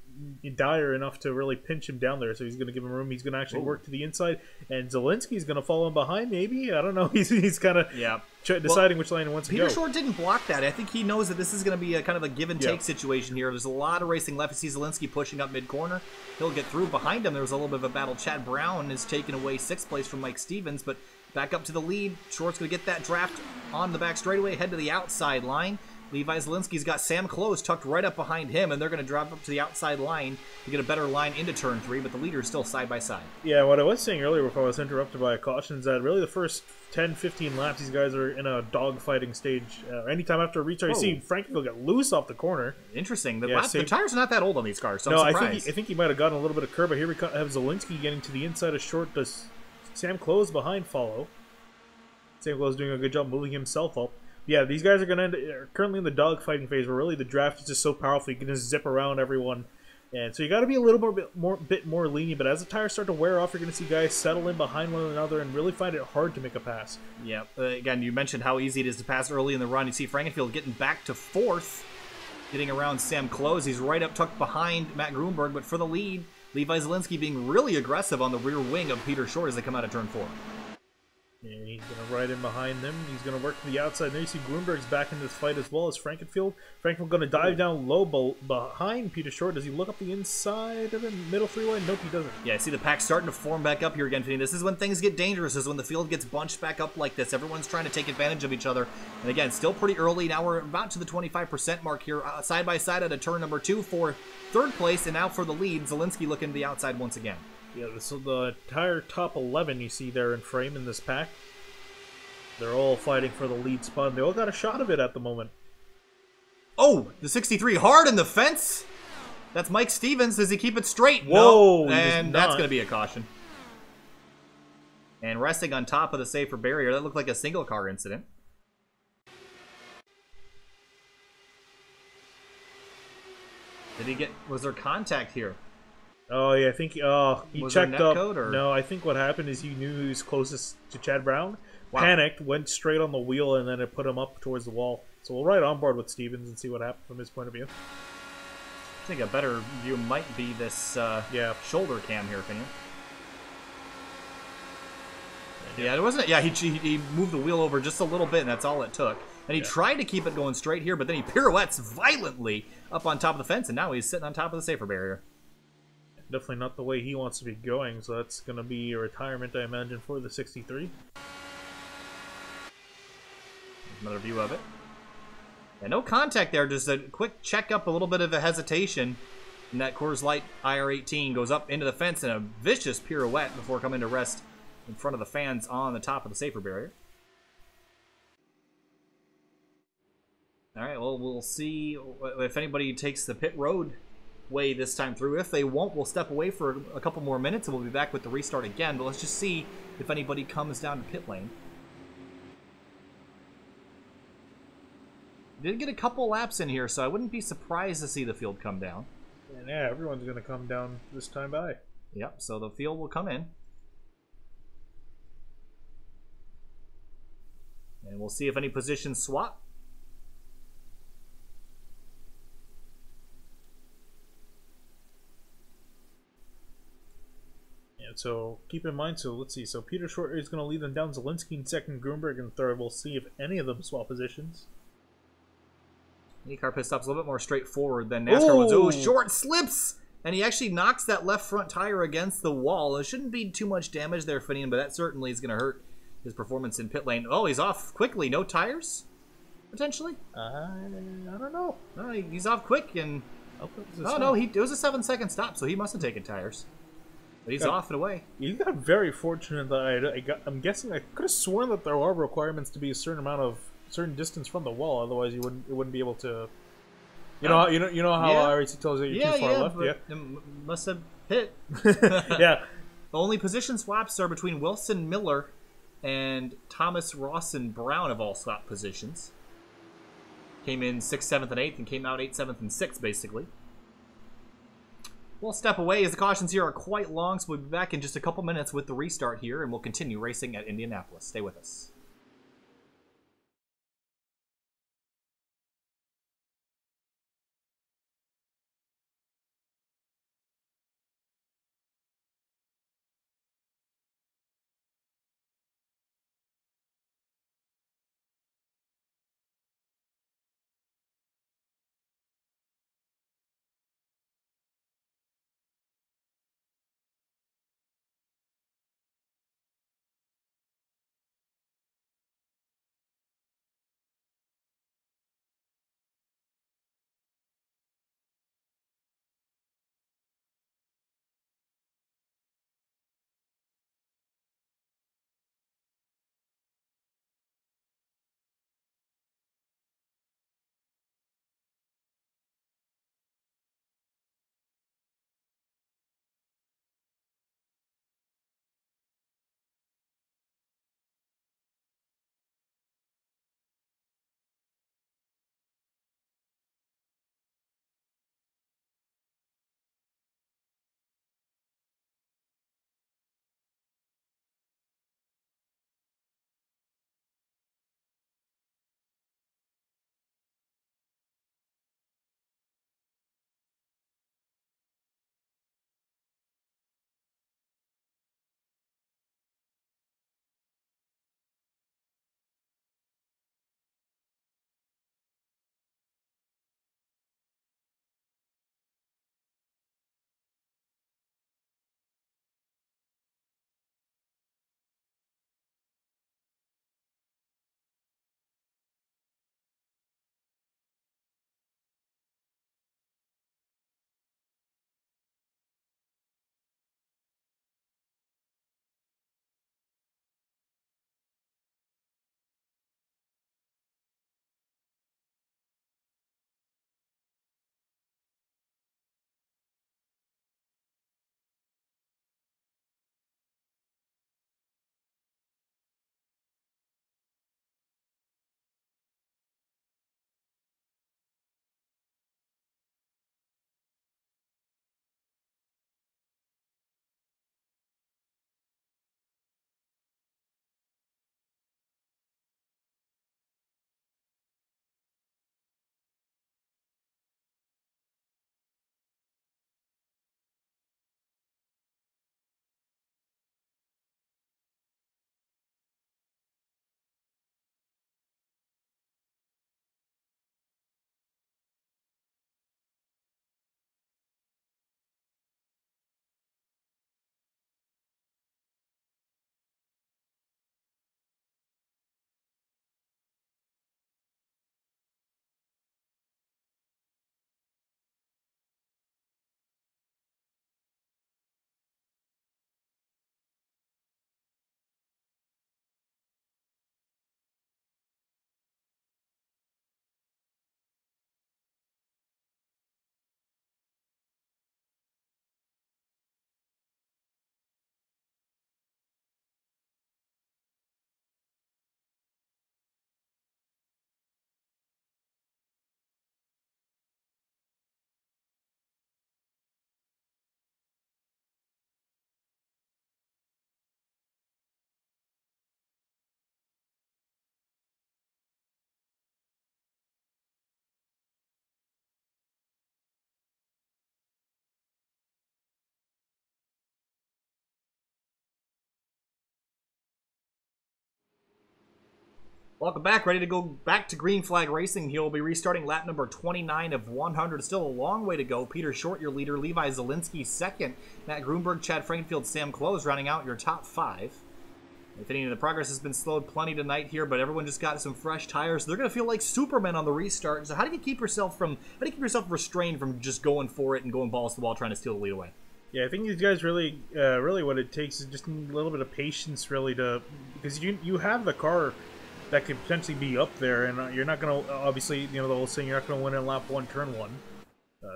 dire enough to really pinch him down there, so he's going to give him room. He's going to actually work to the inside, and Zielinski's going to follow him behind, maybe? I don't know. He's kind of deciding which lane he wants to go. Peter Short didn't block that. I think he knows that this is going to be a kind of a give-and-take situation here. There's a lot of racing left. You see Zielinski pushing up mid-corner. He'll get through. Behind him, there was a little bit of a battle. Chad Brown is taking away 6th place from Mike Stevens, but back up to the lead. Short's going to get that draft on the back straightaway, head to the outside line. Levi Zielinski's got Sam Close tucked right up behind him, and they're going to drive up to the outside line to get a better line into turn 3, but the leader is still side-by-side. Yeah, what I was saying earlier before I was interrupted by a caution is that really the first 10-15 laps, these guys are in a dogfighting stage. Anytime after a restart, you see Frankenfield get loose off the corner. Interesting. The tires are not that old on these cars, so I'm surprised. I think he might have gotten a little bit of curb, but here we have Zielinski getting to the inside of Short. Does Sam Close behind follow? Sam Close doing a good job moving himself up. Yeah, these guys are currently in the dogfighting phase where really the draft is just so powerful you can just zip around everyone. And so you got to be a little bit more lenient, but as the tires start to wear off, you're going to see guys settle in behind one another and really find it hard to make a pass. Yeah, again, you mentioned how easy it is to pass early in the run. You see Frankenfield getting back to 4th, getting around Sam Close. He's right up tucked behind Matt Grunberg, but for the lead, Levi Zielinski being really aggressive on the rear wing of Peter Short as they come out of turn 4. And he's going to ride in behind them. He's going to work to the outside. There you see Grunberg's back in this fight as well as Frankenfield. Frankenfield going to dive down low behind Peter Short. Does he look up the inside of the middle 3-wide? Nope, he doesn't. Yeah, I see the pack starting to form back up here again. This is when things get dangerous, is when the field gets bunched back up like this. Everyone's trying to take advantage of each other. And again, still pretty early. Now we're about to the 25% mark here. Side by side at a turn number 2 for 3rd place. And now for the lead, Zielinski looking to the outside once again. Yeah, so the entire top 11 you see there in frame in this pack. They're all fighting for the lead spot. They all got a shot of it at the moment. Oh, the 63 hard in the fence. That's Mike Stevens. Does he keep it straight? Whoa, no. And that's going to be a caution. And resting on top of the safer barrier. That looked like a single car incident. Did he get... Was there contact here? Oh, yeah, I think he was checked there up. netcode, or? No, I think what happened is he knew he was closest to Chad Brown. Wow. Panicked, went straight on the wheel, and then it put him up towards the wall. So we'll ride on board with Stevens and see what happened from his point of view. think a better view might be this shoulder cam here, Finian. Yeah, it wasn't. Yeah, he moved the wheel over just a little bit, and that's all it took. And he tried to keep it going straight here, but then he pirouettes violently up on top of the fence, and now he's sitting on top of the safer barrier. Definitely not the way he wants to be going, so that's going to be a retirement, I imagine, for the 63. Another view of it. And no contact there, just a quick check up, a little bit of a hesitation. And that Coors Light IR18 goes up into the fence in a vicious pirouette before coming to rest in front of the fans on the top of the safer barrier. All right, well, we'll see if anybody takes the pit road way this time through. If they won't, we'll step away for a couple more minutes and we'll be back with the restart again. But let's just see if anybody comes down to pit lane. Did get a couple laps in here, so I wouldn't be surprised to see the field come down. And yeah, everyone's going to come down this time by. Yep, so the field will come in. And we'll see if any positions swap. And so keep in mind, so let's see. So Peter Short is going to lead them down. Zielinski in second, Grunberg in third. We'll see if any of them swap positions. IndyCar pit stop's a little bit more straightforward than NASCAR ones. Oh, Short slips! And he actually knocks that left front tire against the wall. There shouldn't be too much damage there, Finian, but that certainly is going to hurt his performance in pit lane. Oh, he's off quickly. No tires? Potentially? I don't know. Oh, he's off quick, and... Oh, no, it was a 7-second stop, so he must have taken tires. But he's off and away. You got very fortunate that I'm guessing I could have sworn that there are requirements to be a certain distance from the wall, otherwise you wouldn't be able to. You know how iRacing tells you you're too far left. Yeah, must have hit. Yeah. The only position swaps are between Wilson Miller and Thomas Rawson Brown of all swap positions. Came in 6th, 7th, and 8th, and came out 8th, 7th, and 6th, basically. We'll step away as the cautions here are quite long, so we'll be back in just a couple minutes with the restart here, and we'll continue racing at Indianapolis. Stay with us. Welcome back. Ready to go back to green flag racing. He'll be restarting lap number 29 of 100. Still a long way to go. Peter Short, your leader. Levi Zielinski, second. Matt Grunberg, Chad Frankenfield, Sam Close rounding out your top 5. If any of the progress has been slowed plenty tonight here, but everyone just got some fresh tires. They're going to feel like Superman on the restart. So how do you keep yourself restrained from just going for it and going balls to the wall trying to steal the lead away? Yeah, I think these guys really what it takes is just a little bit of patience, really, because you have the car that could potentially be up there, and you're not going to, obviously, the whole saying, you're not going to win in lap 1, turn 1.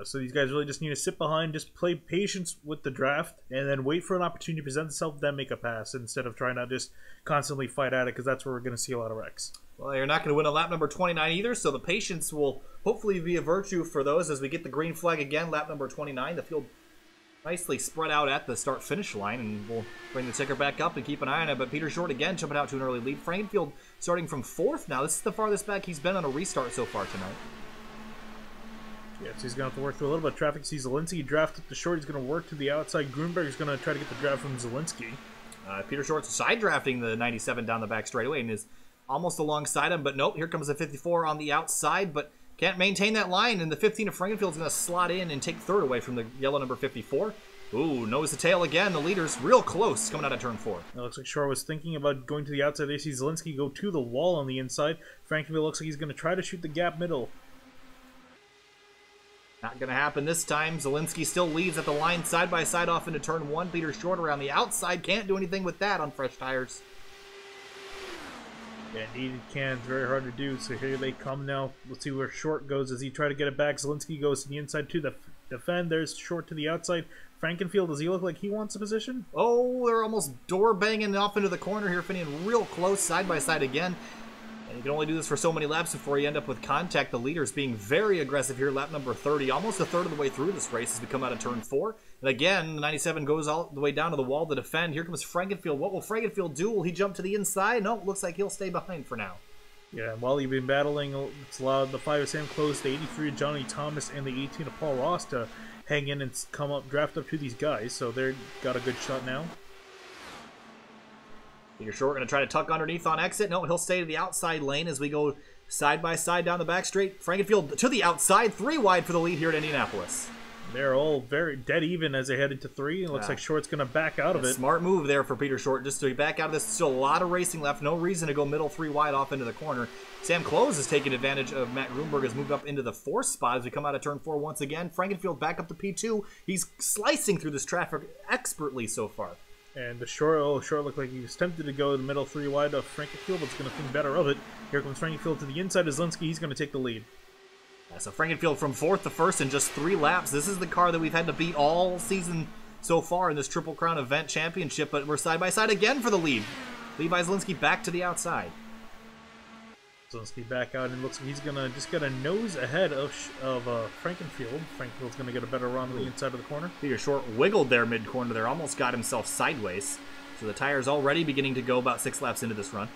So these guys really just need to sit behind, just play patience with the draft, and then wait for an opportunity to present itself, then make a pass, instead of trying to just constantly fight at it, because that's where we're going to see a lot of wrecks. Well, you're not going to win on lap number 29 either, so the patience will hopefully be a virtue for those as we get the green flag again, lap number 29. The field nicely spread out at the start-finish line, and we'll bring the ticker back up and keep an eye on it. But Peter Short again jumping out to an early lead. Frankenfield starting from 4th now. This is the farthest back he's been on a restart so far tonight. Yeah, so he's going to have to work through a little bit of traffic. See Zielinski draft up the short. He's going to work to the outside. Grunberg is going to try to get the draft from Zielinski. Peter Short's side drafting the 97 down the back straightaway and is almost alongside him. But nope, here comes the 54 on the outside, but can't maintain that line, and the 15 of Frankenfield is going to slot in and take 3rd away from the yellow number 54. Ooh, nose to tail again. The leader's real close coming out of turn 4. It looks like Short was thinking about going to the outside. They see Zielinski go to the wall on the inside. Frankenfield looks like he's going to try to shoot the gap middle. Not going to happen this time. Zielinski still leads at the line side by side off into turn 1. Peter Short around the outside. Can't do anything with that on fresh tires. Yeah, needed cans, very hard to do. So here they come now. Let's see where Short goes as he try to get it back. Zielinski goes to the inside to the defend. There's Short to the outside. Frankenfield, does he look like he wants a position? Oh, they're almost door banging off into the corner here, finishing real close side by side again. And you can only do this for so many laps before you end up with contact. The leader's being very aggressive here, lap number 30, almost a third of the way through this race as we come out of turn 4. And again, the 97 goes all the way down to the wall to defend. Here comes Frankenfield. What will Frankenfield do? Will he jump to the inside? No, looks like he'll stay behind for now. Yeah, and while you've been battling, it's allowed the 5 of Sam Close, the 83 of Johnny Thomas, and the 18 of Paul Ross to hang in and come up, draft up to these guys. So they've got a good shot now. Peter Short going to try to tuck underneath on exit. No, he'll stay to the outside lane as we go side by side down the back straight. Frankenfield to the outside, 3 wide for the lead here at Indianapolis. They're all very dead even as they head into 3. It looks like Short's going to back out of it. Smart move there for Peter Short, just to back out of this. Still a lot of racing left. No reason to go middle 3 wide off into the corner. Sam Close is taking advantage of Matt Grunberg, has moved up into the 4th spot as we come out of turn 4 once again. Frankenfield back up to P2. He's slicing through this traffic expertly so far. And the Short looked like he was tempted to go to the middle 3 wide of Frankenfield, but it's going to think better of it. Here comes Frankenfield to the inside of Zielinski. He's going to take the lead. So Frankenfield from 4th to 1st in just 3 laps. This is the car that we've had to beat all season so far in this Triple Crown Event Championship, but we're side by side again for the lead. Levi Zielinski back to the outside. Zielinski back out, and looks like he's going to just get a nose ahead of Frankenfield. Frankenfield's going to get a better run on the inside of the corner. Peter Short wiggled there mid-corner there, almost got himself sideways. So the tire's already beginning to go about 6 laps into this run.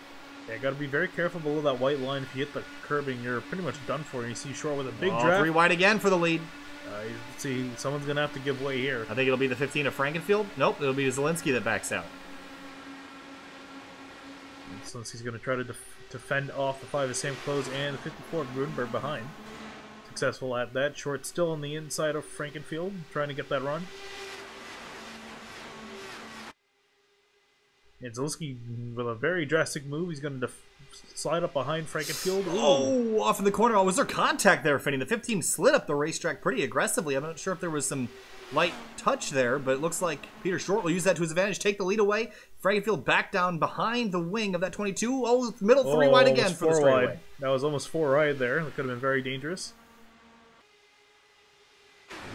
Yeah, got to be very careful below that white line. If you hit the curbing, you're pretty much done for. And you see Short with a big draft. 3 wide again for the lead. See, someone's going to have to give way here. I think it'll be the 15 of Frankenfield. Nope, it'll be Zielinski that backs out. Zielinski's going to try to defend off the 5 of Sam Close and the 54 of Grunberg behind. Successful at that. Short still on the inside of Frankenfield, trying to get that run. And Zielinski, with a very drastic move, he's going to slide up behind Frankenfield. Ooh. Oh, off in the corner. Oh, was there contact there, Finney? The 15 slid up the racetrack pretty aggressively. I'm not sure if there was some light touch there, but it looks like Peter Short will use that to his advantage, take the lead away. Frankenfield back down behind the wing of that 22. Oh, middle 3 wide again for the straightaway. That was almost 4 wide there. That could have been very dangerous.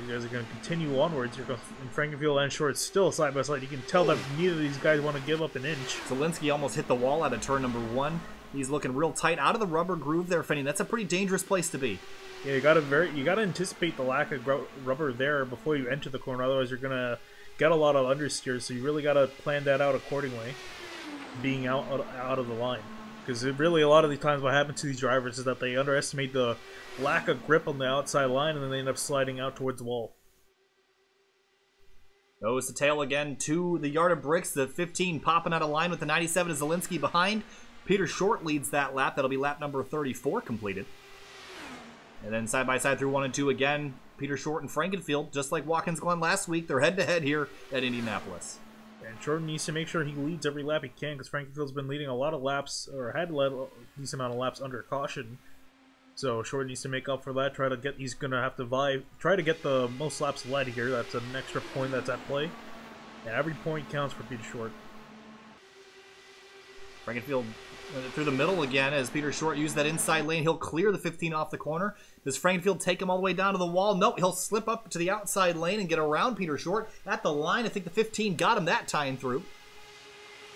You guys are going to continue onwards. You're going Frankenfield and Short still side by side. You can tell that neither of these guys want to give up an inch. Zielinski almost hit the wall out of turn number 1. He's looking real tight out of the rubber groove there, Finney. That's a pretty dangerous place to be. Yeah, you got to anticipate the lack of rubber there before you enter the corner. Otherwise, you're going to get a lot of understeers. So you really got to plan that out accordingly, being out of the line. Because really, a lot of the times, what happens to these drivers is that they underestimate the lack of grip on the outside line, and then they end up sliding out towards the wall. Nose to tail again to the yard of bricks. The 15 popping out of line with the 97 of Zielinski behind. Peter Short leads that lap. That'll be lap number 34 completed. And then side by side through 1 and 2 again, Peter Short and Frankenfield, just like Watkins Glen last week. They're head-to-head here at Indianapolis. And Short needs to make sure he leads every lap he can, because Frankenfield's been leading a lot of laps, or had led a decent amount of laps under caution. So Short needs to make up for that. He's gonna have to try to get the most laps led here. That's an extra point that's at play. And every point counts for Peter Short. Frankenfield through the middle again as Peter Short used that inside lane. He'll clear the 15 off the corner. Does Frankenfield take him all the way down to the wall? Nope, he'll slip up to the outside lane and get around Peter Short at the line. I think the 15 got him that time through.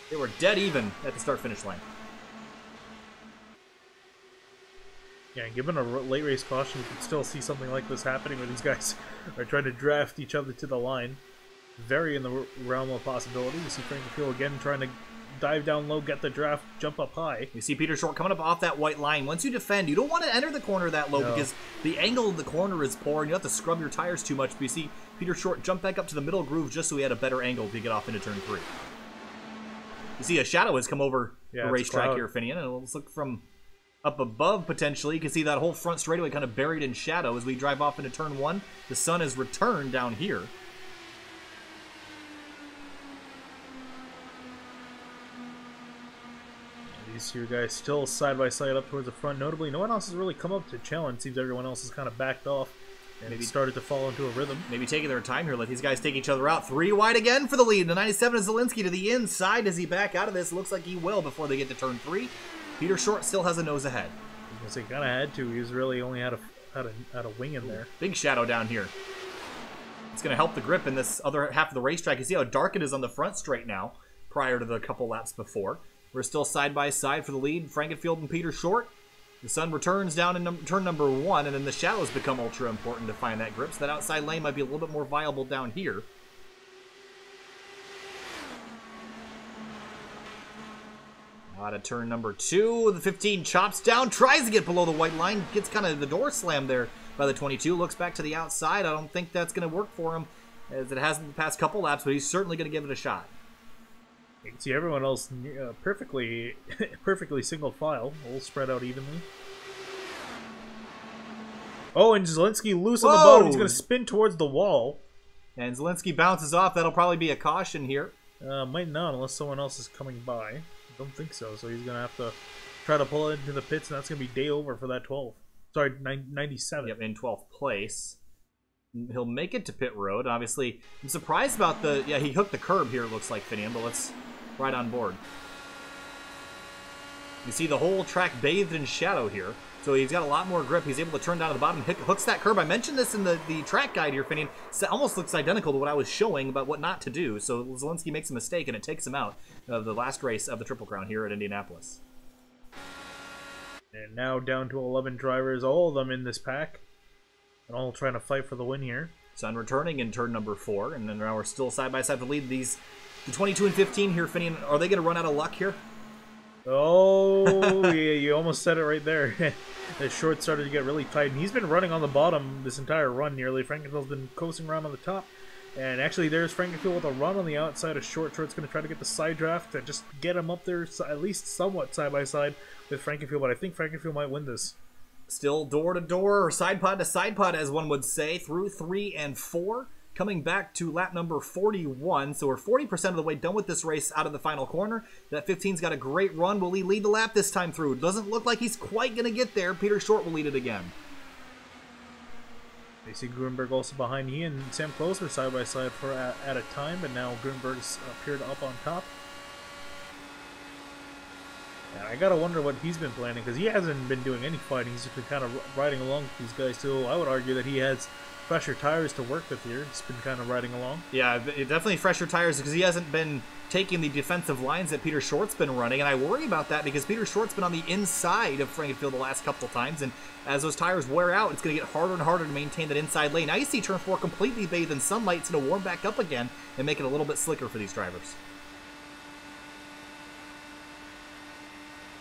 They were dead even at the start-finish line. Yeah, given a late race caution, you can still see something like this happening where these guys are trying to draft each other to the line. Very in the realm of possibility. You see Frankenfield again trying to dive down low, get the draft, jump up high. You see Peter Short coming up off that white line. Once you defend, you don't want to enter the corner that low because the angle of the corner is poor and you have to scrub your tires too much. But you see Peter Short jump back up to the middle groove just so he had a better angle to get off into turn 3. You see a shadow has come over the racetrack here, Finian, and let's look from up above potentially. You can see that whole front straightaway kind of buried in shadow as we drive off into turn 1. The sun has returned down here. These two guys still side by side up towards the front. Notably, no one else has really come up to challenge. Seems everyone else has kind of backed off and maybe started to fall into a rhythm. Maybe taking their time here. Let these guys take each other out. 3 wide again for the lead. The 97 is Zielinski to the inside. Does he back out of this? Looks like he will before they get to turn 3. Peter Short still has a nose ahead. He kind of had to. He was really only had a wing in there. Big shadow down here. It's going to help the grip in this other half of the racetrack. You see how dark it is on the front straight now prior to the couple laps before. We're still side by side for the lead. Frankenfield and Peter Short. The sun returns down in turn number 1, and then the shadows become ultra important to find that grip. So that outside lane might be a little bit more viable down here. Out of turn number 2, the 15 chops down, tries to get below the white line, gets kind of the door slammed there by the 22, looks back to the outside. I don't think that's going to work for him as it has in the past couple laps, but he's certainly going to give it a shot. You can see everyone else perfectly single file, all spread out evenly. Oh, and Zielinski loose on the bottom. He's going to spin towards the wall. And Zielinski bounces off. That'll probably be a caution here. Might not, unless someone else is coming by. I don't think so. So he's going to have to try to pull it into the pits, and that's going to be day over for that 12. Sorry, 97. Yep, in 12th place. He'll make it to pit road. Obviously, I'm surprised about the... Yeah, he hooked the curb here, it looks like, Finian, but let's ride on board. You see the whole track bathed in shadow here. So he's got a lot more grip. He's able to turn down to the bottom, hooks that curb. I mentioned this in the track guide here, Finian. It almost looks identical to what I was showing about what not to do. So Zielinski makes a mistake, and it takes him out of the last race of the Triple Crown here at Indianapolis. And now down to 11 drivers, all of them in this pack. And all trying to fight for the win here. Sun returning in turn number 4, and then now we're still side by side to lead the 22 and 15 here, Finian. Are they going to run out of luck here? Oh, yeah, you almost said it right there. The short started to get really tight, and he's been running on the bottom this entire run nearly. Frankenfield's been coasting around on the top. And actually, there's Frankenfield with a run on the outside of Short. Short's going to try to get the side draft to just get him up there, at least somewhat side by side with Frankenfield. But I think Frankenfield might win this. Still door to door, or side pod to side pod, as one would say, through 3 and 4. Coming back to lap number 41. So we're 40% of the way done with this race out of the final corner. That 15's got a great run. Will he lead the lap this time through? Doesn't look like he's quite going to get there. Peter Short will lead it again. They see Gruenberg also behind. He and Sam Close were side by side for at a time, but now Gruenberg's appeared up on top. And I gotta wonder what he's been planning, because he hasn't been doing any fighting. He's just been kind of riding along with these guys too. I would argue that he has fresher tires to work with here. He's been kind of riding along. Yeah, definitely fresher tires, because he hasn't been taking the defensive lines that Peter Short's been running, and I worry about that because Peter Short's been on the inside of Frankenfield the last couple times, and as those tires wear out, it's going to get harder and harder to maintain that inside lane. Now you see turn 4 completely bathed in sunlight. It's going to warm back up again and make it a little bit slicker for these drivers.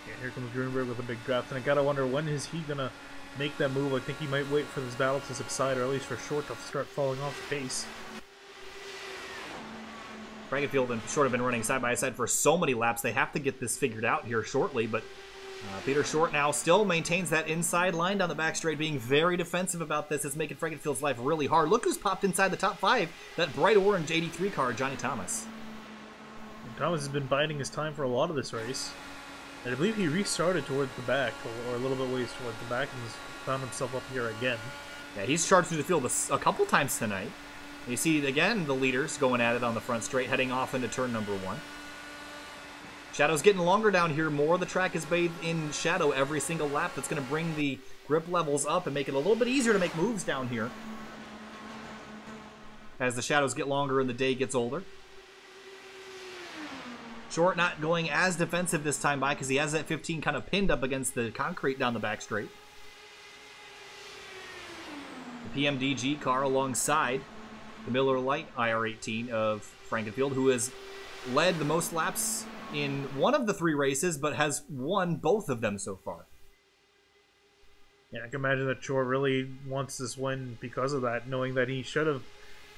Yeah, here comes Gruenberg with a big draft, and I gotta wonder, when is he gonna make that move? I think he might wait for this battle to subside, or at least for Short to start falling off the pace. Frankenfield and Short have been running side by side for so many laps. They have to get this figured out here shortly, but Peter Short now still maintains that inside line down the back straight, being very defensive about this. It's making Frankenfield's life really hard. Look who's popped inside the top 5, that bright orange 83 car, Johnny Thomas. Thomas has been biding his time for a lot of this race. And I believe he restarted towards the back, or a little bit ways towards the back, and has found himself up here again. Yeah, he's charged through the field a couple times tonight. You see, again, the leaders going at it on the front straight, heading off into turn number 1. Shadow's getting longer down here. More of the track is bathed in shadow every single lap. That's going to bring the grip levels up and make it a little bit easier to make moves down here as the shadows get longer and the day gets older. Short not going as defensive this time by because he has that 15 kind of pinned up against the concrete down the back straight. The PMDG car alongside the Miller Lite IR18 of Frankenfield, who has led the most laps in one of the 3 races, but has won both of them so far. Yeah, I can imagine that Short really wants this win because of that, knowing that he should have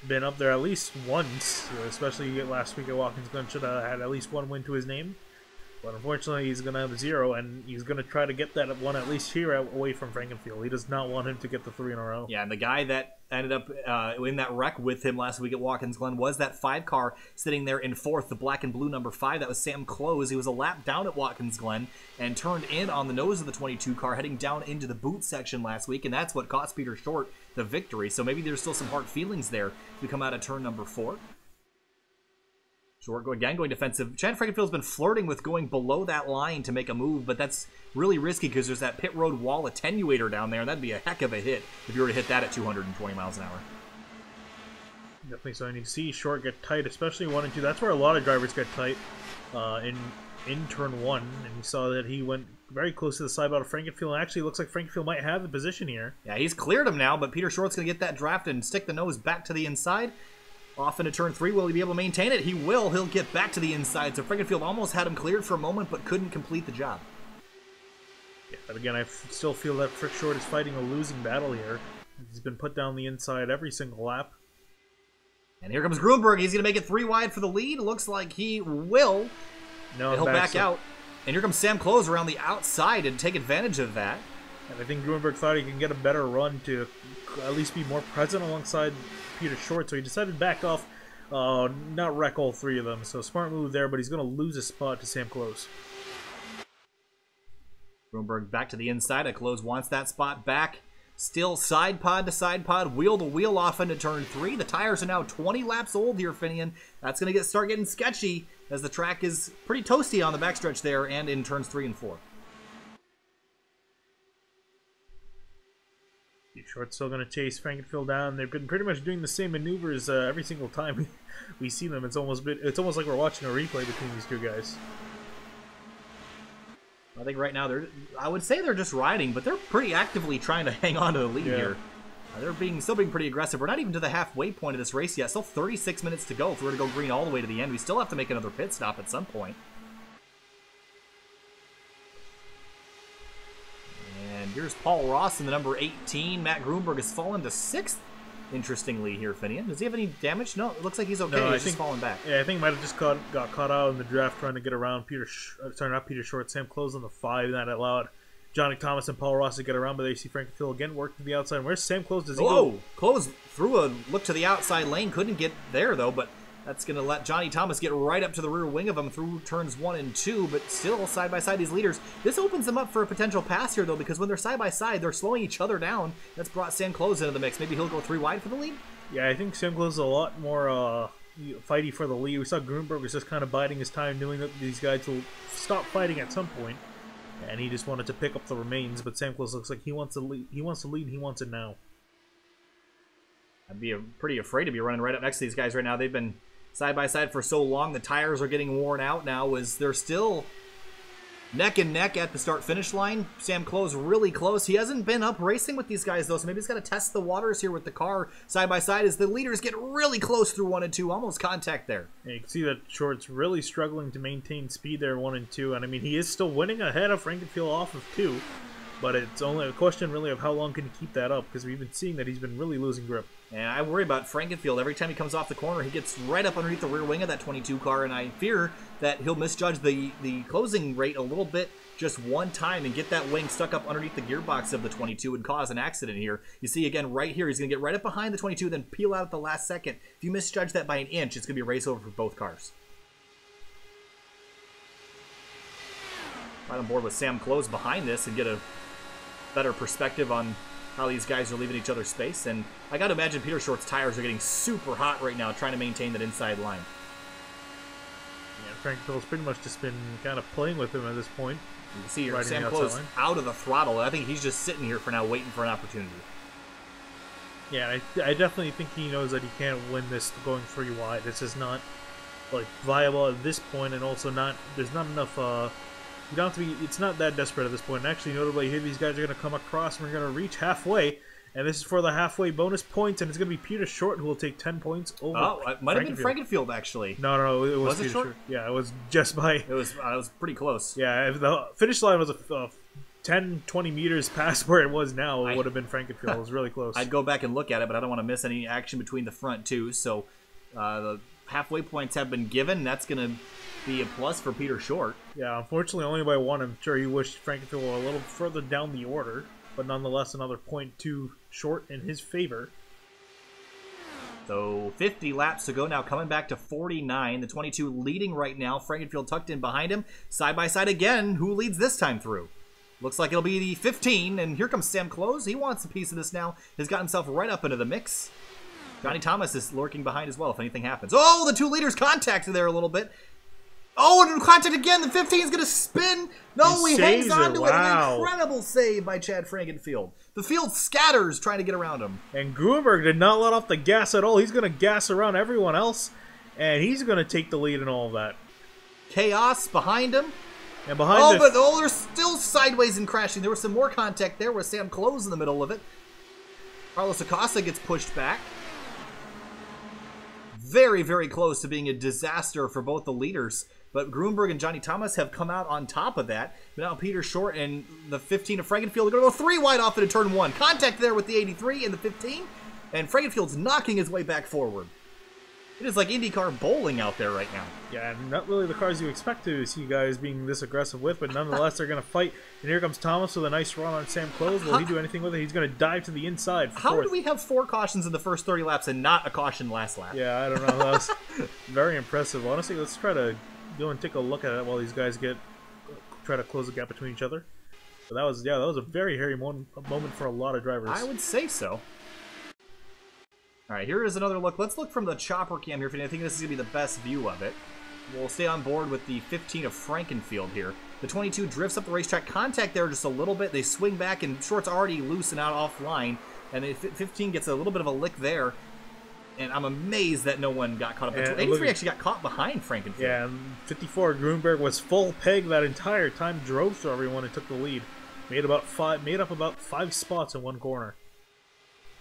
been up there at least once, especially last week at Watkins Glen. Should have had at least 1 win to his name. But unfortunately, he's going to have 0, and he's going to try to get that one at least here away from Frankenfield. He does not want him to get the 3 in a row. Yeah, and the guy that ended up in that wreck with him last week at Watkins Glen was that 5 car sitting there in 4th, the black and blue number 5. That was Sam Close. He was a lap down at Watkins Glen and turned in on the nose of the 22 car, heading down into the boot section last week, and that's what cost Peter Short the victory. So maybe there's still some hard feelings there as we come out of turn number 4. Short again going defensive. Chad Frankenfield's been flirting with going below that line to make a move, but that's really risky because there's that pit road wall attenuator down there, and that'd be a heck of a hit if you were to hit that at 220 miles an hour. Definitely something to see Short get tight, especially 1 and 2. That's where a lot of drivers get tight in turn 1, and you saw that he went very close to the side out of Frankenfield, and actually looks like Frankenfield might have the position here. Yeah, he's cleared him now, but Peter Short's going to get that draft and stick the nose back to the inside. Off into turn 3, will he be able to maintain it? He will. He'll get back to the inside. So Frankenfield almost had him cleared for a moment, but couldn't complete the job. Yeah, but again, I still feel that Frick Short is fighting a losing battle here. He's been put down the inside every single lap. And here comes Grunberg. He's going to make it 3 wide for the lead. Looks like he will. No, he'll back out. And here comes Sam Close around the outside and take advantage of that. And I think Grunberg thought he can get a better run to at least be more present alongside Peter Short, so he decided to back off, not wreck all 3 of them. So smart move there, but he's going to lose a spot to Sam Close. Grunberg back to the inside. Close wants that spot back. Still side pod to side pod, wheel to wheel off into turn 3. The tires are now 20 laps old here, Finian. That's going to start getting sketchy as the track is pretty toasty on the backstretch there and in turns 3 and 4. Short's still going to chase Frankenfield down. They've been pretty much doing the same maneuvers every single time we see them. It's almost like we're watching a replay between these 2 guys. I think right now I would say they're just riding, but they're pretty actively trying to hang on to the lead here. They're still being pretty aggressive. We're not even to the halfway point of this race yet. Still 36 minutes to go. If we were to go green all the way to the end, we still have to make another pit stop at some point. And here's Paul Ross in the number 18. Matt Grunberg has fallen to 6th, interestingly, here, Finian. Does he have any damage? No, it looks like he's okay. No, he's just falling back. Yeah, I think he might have just got caught out in the draft trying to get around not Peter Short, Sam Close on the 5, and that allowed Johnny Thomas and Paul Ross to get around, but they see Frankenfield again work to the outside. Where's Sam Close? Does he go? Close threw a look to the outside lane. Couldn't get there, though, but that's going to let Johnny Thomas get right up to the rear wing of him through turns 1 and 2, but still side by side these leaders. This opens them up for a potential pass here, though, because when they're side by side, they're slowing each other down. That's brought Sam Close into the mix. Maybe he'll go 3 wide for the lead? Yeah, I think Sam Close is a lot more fighty for the lead. We saw Grunberg was just kind of biding his time, knowing that these guys will stop fighting at some point, and he just wanted to pick up the remains, but Sam Close looks like he wants to lead. He wants to lead, and he wants it now. I'd be pretty afraid to be running right up next to these guys right now. They've been side by side for so long. The tires are getting worn out now as they're still neck and neck at the start-finish line. Sam Close really close. He hasn't been up racing with these guys, though, so maybe he's got to test the waters here with the car side by side as the leaders get really close through 1 and 2. Almost contact there. Yeah, you can see that Short's really struggling to maintain speed there 1 and 2, and I mean, he is still winning ahead of Frankenfield off of 2. But it's only a question, really, of how long can he keep that up, because we've been seeing that he's been really losing grip. And I worry about Frankenfield. Every time he comes off the corner, he gets right up underneath the rear wing of that 22 car, and I fear that he'll misjudge the closing rate a little bit just one time and get that wing stuck up underneath the gearbox of the 22 and cause an accident here. You see, again, right here, he's going to get right up behind the 22, then peel out at the last second. If you misjudge that by an inch, it's going to be a race over for both cars. Right on board with Sam Close behind this and get a better perspective on how these guys are leaving each other's space. And I got to imagine Peter Short's tires are getting super hot right now trying to maintain that inside line. Yeah, Frankfield's pretty much just been kind of playing with him at this point. You can see here, Sam Close out of the throttle. I think he's just sitting here for now waiting for an opportunity. Yeah, I definitely think he knows that he can't win this going 3 wide. This is not like viable at this point, and also there's not enough you don't have to be, it's not that desperate at this point. And actually, notably here, these guys are going to come across and we're going to reach halfway. And this is for the halfway bonus points, and it's going to be Peter Short who will take 10 points over. Oh, it might have been Frankenfield, actually. No, it was Peter Short. Yeah, it was just by... It was pretty close. Yeah, if the finish line was 10, 20 meters past where it was now, it would have been Frankenfield. It was really close. I'd go back and look at it, but I don't want to miss any action between the front two. So the halfway points have been given. That's going to be a plus for Peter Short. Yeah, unfortunately only by 1. I'm sure he wished Frankenfield were a little further down the order, but nonetheless another 0.2 short in his favor. So 50 laps to go now, coming back to 49. The 22 leading right now. Frankenfield tucked in behind him. Side by side again. Who leads this time through? Looks like it'll be the 15, and here comes Sam Close. He wants a piece of this now. Has got himself right up into the mix. Johnny Thomas is lurking behind as well if anything happens. Oh, the 2 leaders contacted there a little bit. Oh, and contact again. The 15 is going to spin. No, he hangs on to it. An incredible save by Chad Frankenfield. The field scatters trying to get around him. And Gruenberg did not let off the gas at all. He's going to gas around everyone else, and he's going to take the lead in all of that. Chaos behind him. And behind but they're still sideways and crashing. There was some more contact there with Sam Close in the middle of it. Carlos Acosta gets pushed back. Very, very close to being a disaster for both the leaders. But Gruenberg and Johnny Thomas have come out on top of that. Now Peter Short and the 15 of Frankenfield are going to go 3 wide off into turn 1. Contact there with the 83 and the 15. And Frankenfield's knocking his way back forward. It is like IndyCar bowling out there right now. Yeah, not really the cars you expect to see guys being this aggressive with, but nonetheless they're going to fight. And here comes Thomas with a nice run on Sam Close. Will he do anything with it? He's going to dive to the inside. How do we have 4 cautions in the first 30 laps and not a caution last lap? Yeah, I don't know. That was very impressive. Honestly, let's try to go and take a look at it while these guys try to close the gap between each other. But that was a very hairy moment for a lot of drivers. I would say so. All right, here is another look. Let's look from the chopper cam here. I think this is going to be the best view of it. We'll stay on board with the 15 of Frankenfield here. The 22 drifts up the racetrack. Contact there just a little bit. They swing back, and Short's already loose and out offline. And the 15 gets a little bit of a lick there. And I'm amazed that no one got caught up. 83 actually got caught behind Frankenfield. Yeah, and 54 Gruenberg was full peg that entire time. Drove through everyone and took the lead. Made up about 5 spots in one corner.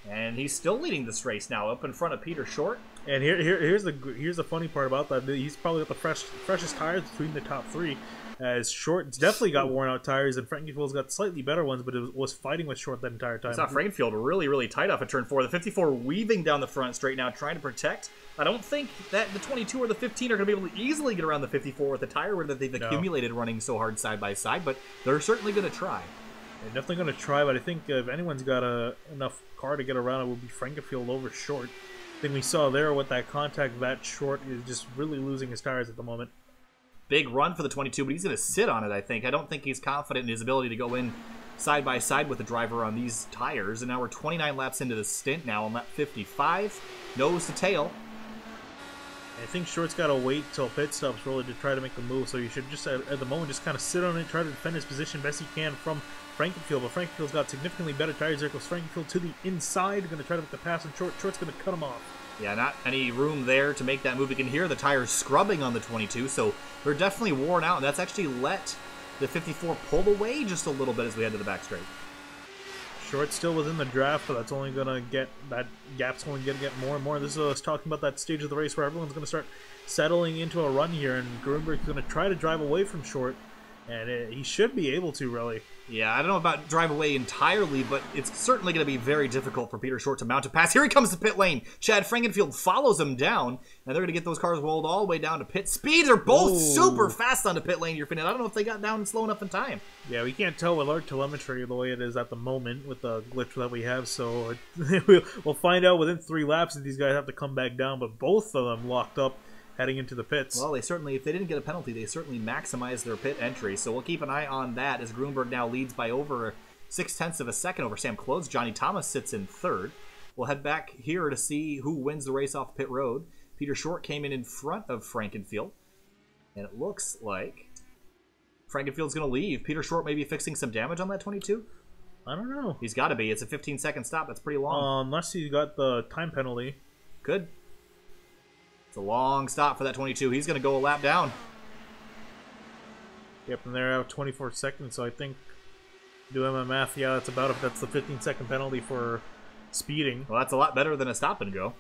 And he's still leading this race now, up in front of Peter Short. And here's the funny part about that. He's probably got the freshest tires between the top 3. As Short's definitely got worn out tires, and Frankenfield's got slightly better ones, but it was fighting with Short that entire time. I saw Frankenfield really, really tight off at turn 4. The 54 weaving down the front straight now, trying to protect. I don't think that the 22 or the 15 are going to be able to easily get around the 54 with the tire wear that they've accumulated running so hard side by side, but they're certainly going to try. They're definitely going to try, but I think if anyone's got enough car to get around, it will be Frankenfield over Short. I think we saw there with that contact that Short is just really losing his tires at the moment. Big run for the 22, but he's going to sit on it, I think. I don't think he's confident in his ability to go in side by side with the driver on these tires. And now we're 29 laps into the stint now on lap 55. Nose to tail. I think Short's got to wait till pit stops really to try to make the move. So you should just, at the moment, just kind of sit on it, try to defend his position best he can from Frankenfield. But Frankenfield's got significantly better tires. There goes Frankenfield to the inside. Going to try to make the pass on Short. Short's going to cut him off. Yeah, not any room there to make that move. You can hear the tires scrubbing on the 22, so they're definitely worn out. And that's actually let the 54 pull away just a little bit as we head to the back straight. Short still within the draft, but that's only going to get, that gap's only going to get more and more. This is us talking about that stage of the race where everyone's going to start settling into a run here, and Gruenberg's going to try to drive away from Short. And he should be able to, really. Yeah, I don't know about drive away entirely, but it's certainly going to be very difficult for Peter Short to mount a pass. Here he comes to pit lane. Chad Frankenfield follows him down, and they're going to get those cars rolled all the way down to pit speed. They're both super fast onto pit lane here, Finn. I don't know if they got down slow enough in time. Yeah, we can't tell with our telemetry the way it is at the moment with the glitch that we have, so we'll find out within 3 laps if these guys have to come back down, but both of them locked up heading into the pits. Well, they certainly, if they didn't get a penalty, they certainly maximized their pit entry. So we'll keep an eye on that as Grunberg now leads by over 0.6 of a second over Sam Close. Johnny Thomas sits in 3rd. We'll head back here to see who wins the race off pit road. Peter Short came in front of Frankenfield. And it looks like Frankenfield's going to leave. Peter Short may be fixing some damage on that 22. I don't know. He's got to be. It's a 15-second stop. That's pretty long. Unless he got the time penalty. Good. It's a long stop for that 22. He's going to go a lap down. Yep, and they're out 24 seconds, so I think, doing my math, yeah, that's about it. That's the 15-second penalty for speeding. Well, that's a lot better than a stop and go.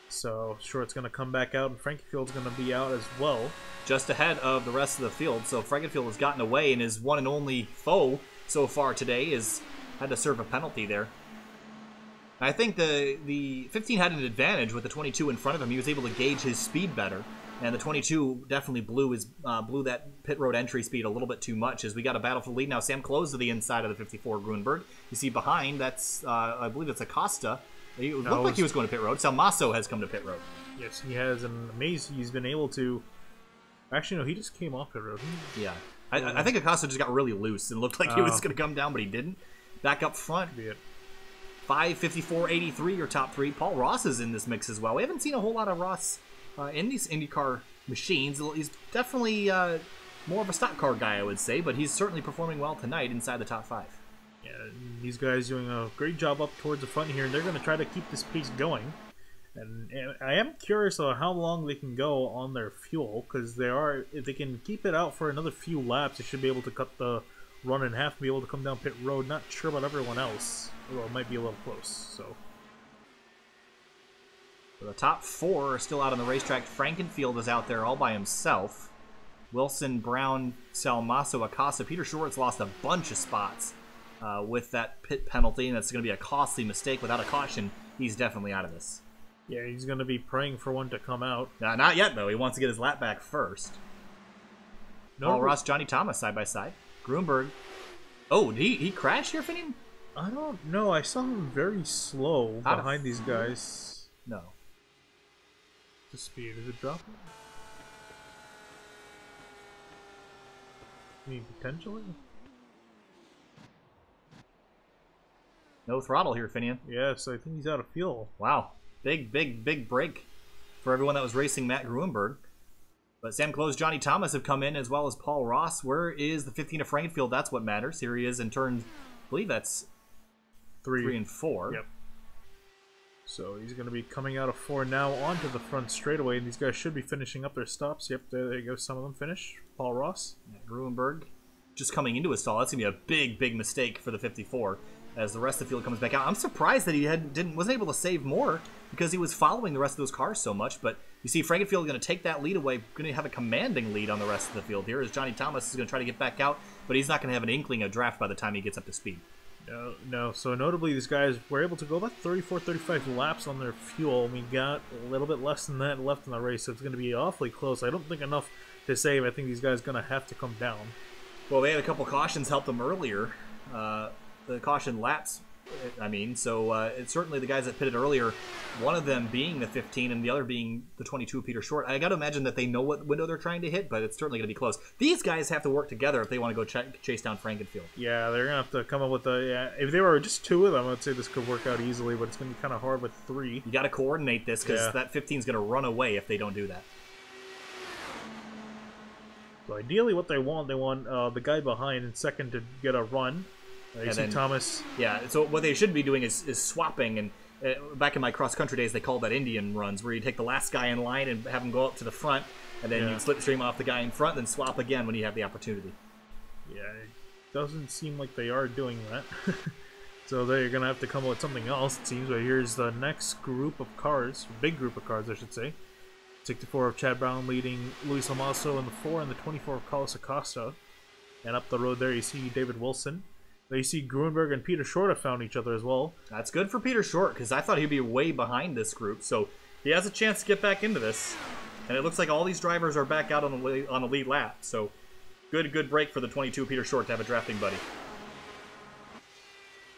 So, Short's going to come back out, and Frankenfield's going to be out as well. Just ahead of the rest of the field, so Frankenfield has gotten away, and his one and only foe so far today has had to serve a penalty there. I think the 15 had an advantage with the 22 in front of him. He was able to gauge his speed better, and the 22 definitely blew that pit road entry speed a little bit too much as we got a battle for the lead. Now Sam closed to the inside of the 54 Grunberg. You see behind, that's I believe it's Acosta. It looked like he was going to pit road. Salmaso has come to pit road. Yes, he has an amazing. He's been able to. Actually, no, he just came off pit road. Yeah, I think Acosta just got really loose and looked like he was going to come down, but he didn't. Back up front. 5:54.83, your top 3. Paul Ross is in this mix as well. We haven't seen a whole lot of Ross in these IndyCar machines. He's definitely more of a stock car guy, I would say, but he's certainly performing well tonight inside the top 5. Yeah, these guys doing a great job up towards the front here, and they're going to try to keep this pace going. And I am curious on how long they can go on their fuel, because if they can keep it out for another few laps, they should be able to cut the run in half and be able to come down pit road. Not sure about everyone else, although it might be a little close. So the top 4 are still out on the racetrack. Frankenfield is out there all by himself. Wilson, Brown, Salmaso, Acosta. Peter Short's lost a bunch of spots with that pit penalty, and that's going to be a costly mistake. Without a caution, he's definitely out of this. Yeah, he's going to be praying for one to come out. Not yet, though. He wants to get his lap back first. Paul Ross, Johnny Thomas side by side. Grunberg. Oh, did he crash here, Finian? I don't know. I saw him very slow behind these guys. No. The speed, is it dropping? I mean, potentially? No throttle here, Finian. Yes, I think he's out of fuel. Wow. Big break for everyone that was racing Matt Grunberg. But Sam Close, Johnny Thomas have come in, as well as Paul Ross. Where is the 15 of Frankenfield? That's what matters. Here he is in turn, I believe that's 3 and 4. Yep. So he's going to be coming out of 4 now onto the front straightaway, and these guys should be finishing up their stops. Yep, there you go. Some of them finish. Paul Ross. Grunberg just coming into a stall. That's going to be a big mistake for the 54 as the rest of the field comes back out. I'm surprised that he wasn't able to save more because he was following the rest of those cars so much, but you see Frankenfield going to take that lead away, going to have a commanding lead on the rest of the field here as Johnny Thomas is going to try to get back out, but he's not going to have an inkling of draft by the time he gets up to speed. No. So notably, these guys were able to go about 34, 35 laps on their fuel. We got a little bit less than that left in the race, so it's going to be awfully close. I don't think enough to save. I think these guys are going to have to come down. Well, they had a couple cautions help them earlier. The caution laps, I mean, so it's certainly the guys that pitted earlier, one of them being the 15 and the other being the 22 Peter Short. I got to imagine that they know what window they're trying to hit, but it's certainly going to be close. These guys have to work together if they want to go chase down Frankenfield. Yeah, they're going to have to come up with if they were just 2 of them, I'd say this could work out easily, but it's going to be kind of hard with 3. You got to coordinate this because that 15 is going to run away if they don't do that. So ideally what they want the guy behind in second to get a run. You see Thomas. Yeah, so what they should be doing is swapping, and back in my cross-country days, they called that Indian runs, where you take the last guy in line and have him go up to the front, and then you slipstream off the guy in front, then swap again when you have the opportunity. Yeah, it doesn't seem like they are doing that. So they're going to have to come up with something else, it seems. But here's the next group of cars, big group of cars, I should say. 64 of Chad Brown leading Luis Amaso in the 4, and the 24 of Carlos Acosta. And up the road there, you see David Wilson. There you see Grunberg and Peter Short have found each other as well. That's good for Peter Short, because I thought he'd be way behind this group. So he has a chance to get back into this. And it looks like all these drivers are back out on the lead lap. So good break for the 22 Peter Short to have a drafting buddy.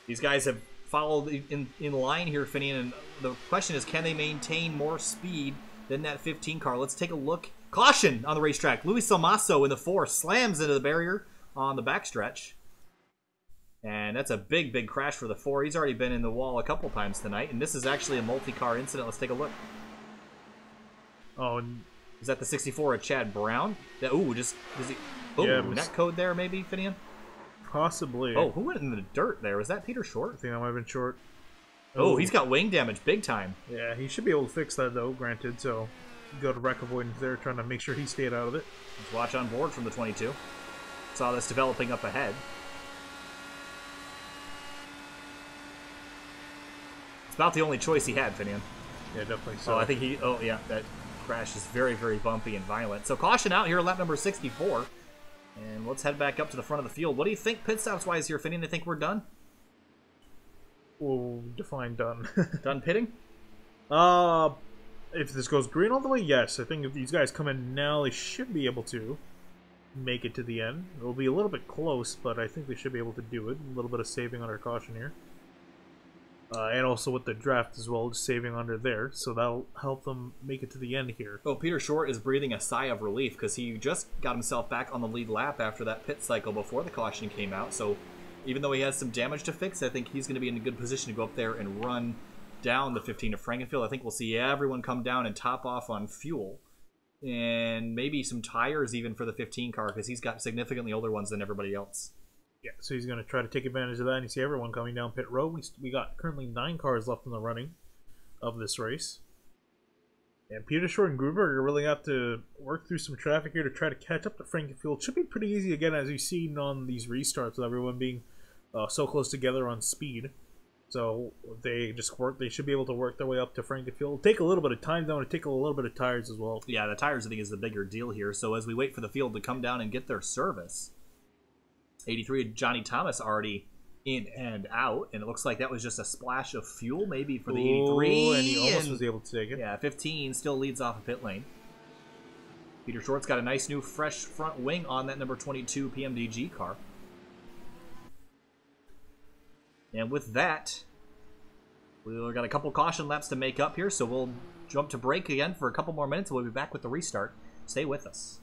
These guys have followed in line here, Finian, and the question is, can they maintain more speed than that 15 car? Let's take a look. Caution on the racetrack. Luis Salmaso in the 4 slams into the barrier on the backstretch. And that's a big crash for the 4. He's already been in the wall a couple times tonight, and this is actually a multi-car incident. Let's take a look. Oh, is that the 64 of Chad Brown? Does he? Oh, yeah, net code there, maybe, Finian? Possibly. Oh, who went in the dirt there? Was that Peter Short? I think that might have been Short. Oh, he's got wing damage big time. Yeah, he should be able to fix that, though, granted. So, go to wreck avoidance there, trying to make sure he stayed out of it. Let's watch on board from the 22. Saw this developing up ahead. It's about the only choice he had, Finian. Yeah, definitely so. Oh, I think he... Oh, yeah, that crash is very bumpy and violent. So, caution out here, lap number 64. And let's head back up to the front of the field. What do you think pit stops wise here, Finian? I think we're done? We'll define done. Done pitting? If this goes green all the way, yes. I think if these guys come in now, they should be able to make it to the end. It'll be a little bit close, but I think they should be able to do it. A little bit of saving under caution here. And also with the draft as well, just saving under there. So that'll help them make it to the end here. Oh, Peter Short is breathing a sigh of relief because he just got himself back on the lead lap after that pit cycle before the caution came out. So even though he has some damage to fix, I think he's going to be in a good position to go up there and run down the 15 of Frankenfield. I think we'll see everyone come down and top off on fuel. And maybe some tires even for the 15 car because he's got significantly older ones than everybody else. Yeah, so he's going to try to take advantage of that, and you see everyone coming down pit road. We got currently 9 cars left in the running of this race. And Peter Short and Gruberger really have to work through some traffic here to try to catch up to Frankenfield. Should be pretty easy again, as you've seen on these restarts, with everyone being so close together on speed. So they should be able to work their way up to Frankenfield. It'll take a little bit of time, though, and take a little bit of tires as well. Yeah, the tires, I think, is the bigger deal here. So as we wait for the field to come down and get their service... 83 Johnny Thomas already in and out, and it looks like that was just a splash of fuel maybe for the 83. And he almost was able to take it. Yeah, 15 still leads off of pit lane. Peter Short's got a nice new fresh front wing on that number 22 PMDG car. And with that, we've got a couple caution laps to make up here, so we'll jump to break again for a couple more minutes, and we'll be back with the restart. Stay with us.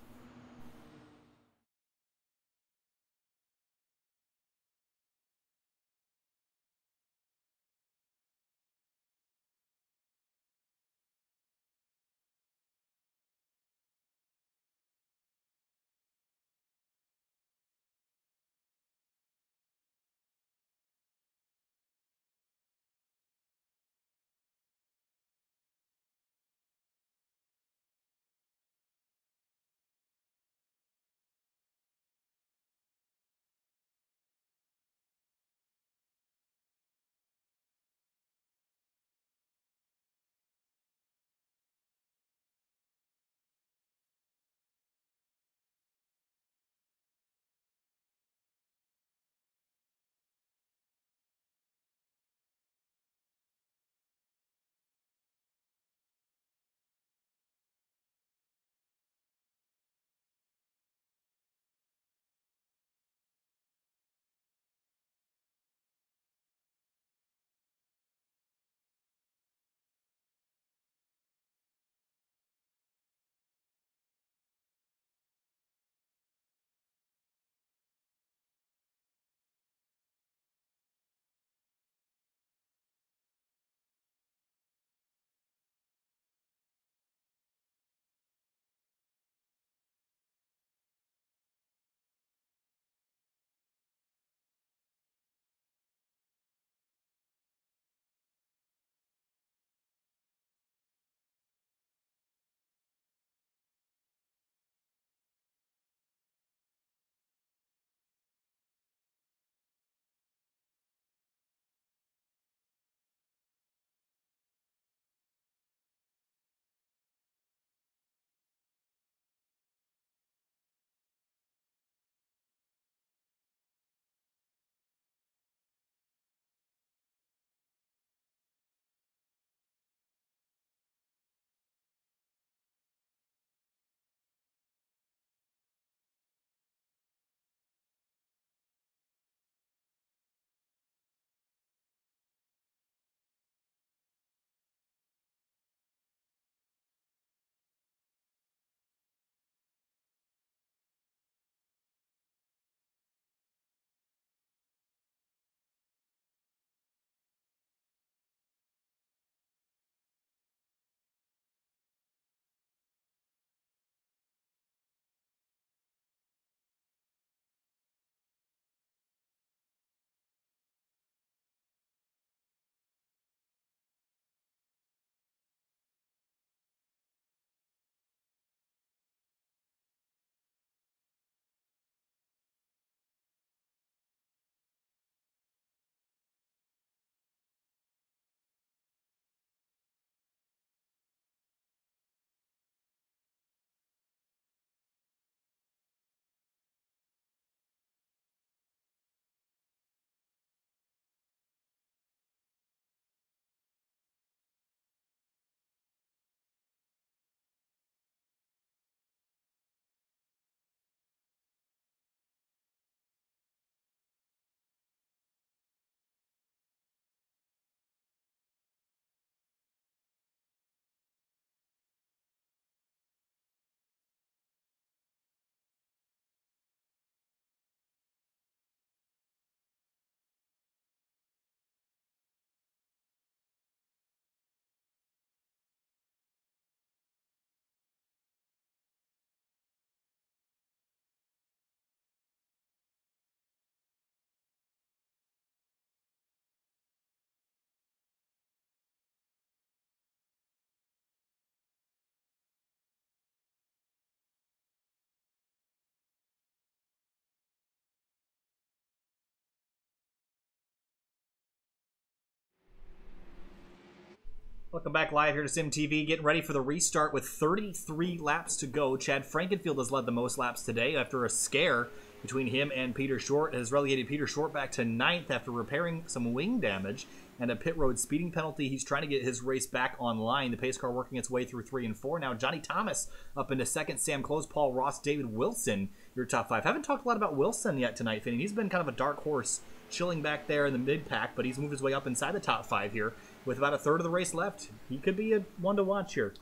Welcome back live here to Sim TV, getting ready for the restart with 33 laps to go. Chad Frankenfield has led the most laps today after a scare between him and Peter Short. Has relegated Peter Short back to 9th after repairing some wing damage and a pit road speeding penalty. He's trying to get his race back online. The pace car working its way through 3 and 4. Now Johnny Thomas up into 2nd, Sam Close, Paul Ross, David Wilson, your top 5. Haven't talked a lot about Wilson yet tonight, Finney. He's been kind of a dark horse, chilling back there in the mid-pack, but he's moved his way up inside the top 5 here. With about a third of the race left, he could be a one to watch here.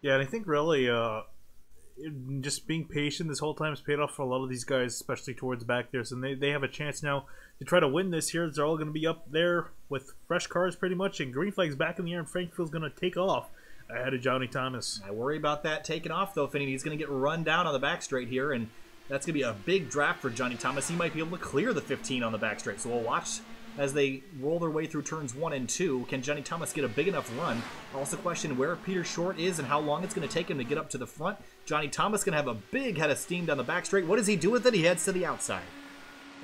Yeah, and I think really just being patient this whole time has paid off for a lot of these guys, especially towards back there. So they have a chance now to try to win this here. They're all going to be up there with fresh cars pretty much, and green flag's back in the air, and Frankfield's going to take off ahead of Johnny Thomas. I worry about that taking off, though, Finney. He's going to get run down on the back straight here, and that's going to be a big draft for Johnny Thomas. He might be able to clear the 15 on the back straight, so we'll watch as they roll their way through turns 1 and 2. Can Johnny Thomas get a big enough run? Also question where Peter Short is and how long it's going to take him to get up to the front. Johnny Thomas going to have a big head of steam down the back straight. What does he do with it? He heads to the outside.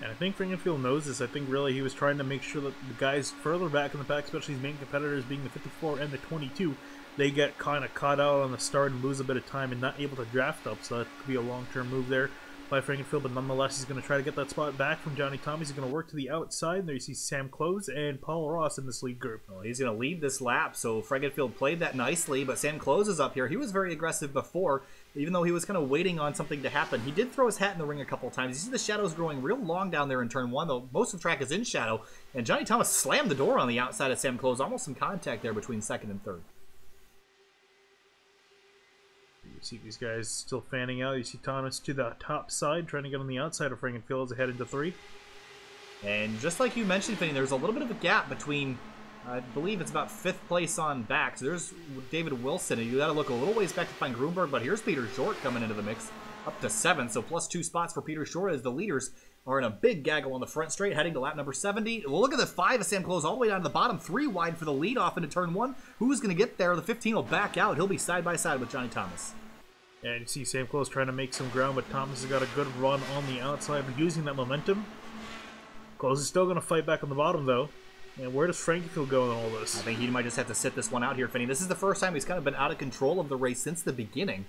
And I think Frankenfield knows this. I think really he was trying to make sure that the guys further back in the pack, especially his main competitors being the 54 and the 22, they get kind of caught out on the start and lose a bit of time and not able to draft up. So that could be a long-term move there by Frankenfield, but nonetheless, he's going to try to get that spot back from Johnny Thomas. He's going to work to the outside. There you see Sam Close and Paul Ross in this lead group. Well, he's going to lead this lap, so Frankenfield played that nicely, but Sam Close is up here. He was very aggressive before, even though he was kind of waiting on something to happen. He did throw his hat in the ring a couple of times. You see the shadows growing real long down there in turn 1, though most of the track is in shadow, and Johnny Thomas slammed the door on the outside of Sam Close. Almost some contact there between 2nd and 3rd. You see these guys still fanning out. You see Thomas to the top side, trying to get on the outside of Frankenfield as they head into 3. And just like you mentioned, Finney, there's a little bit of a gap between, I believe it's about 5th place on back. So there's David Wilson, and you got to look a little ways back to find Grunberg, but here's Peter Short coming into the mix, up to 7th, so plus 2 spots for Peter Short as the leaders are in a big gaggle on the front straight, heading to lap number 70. Well, look at the 5 of Sam Close all the way down to the bottom, 3 wide for the lead off into turn 1. Who's going to get there? The 15 will back out. He'll be side by side with Johnny Thomas. And you see Sam Close trying to make some ground, but Thomas has got a good run on the outside, but using that momentum. Close is still going to fight back on the bottom, though. And where does Frankenfield go in all this? I think he might just have to sit this one out here, Finney. This is the first time he's kind of been out of control of the race since the beginning.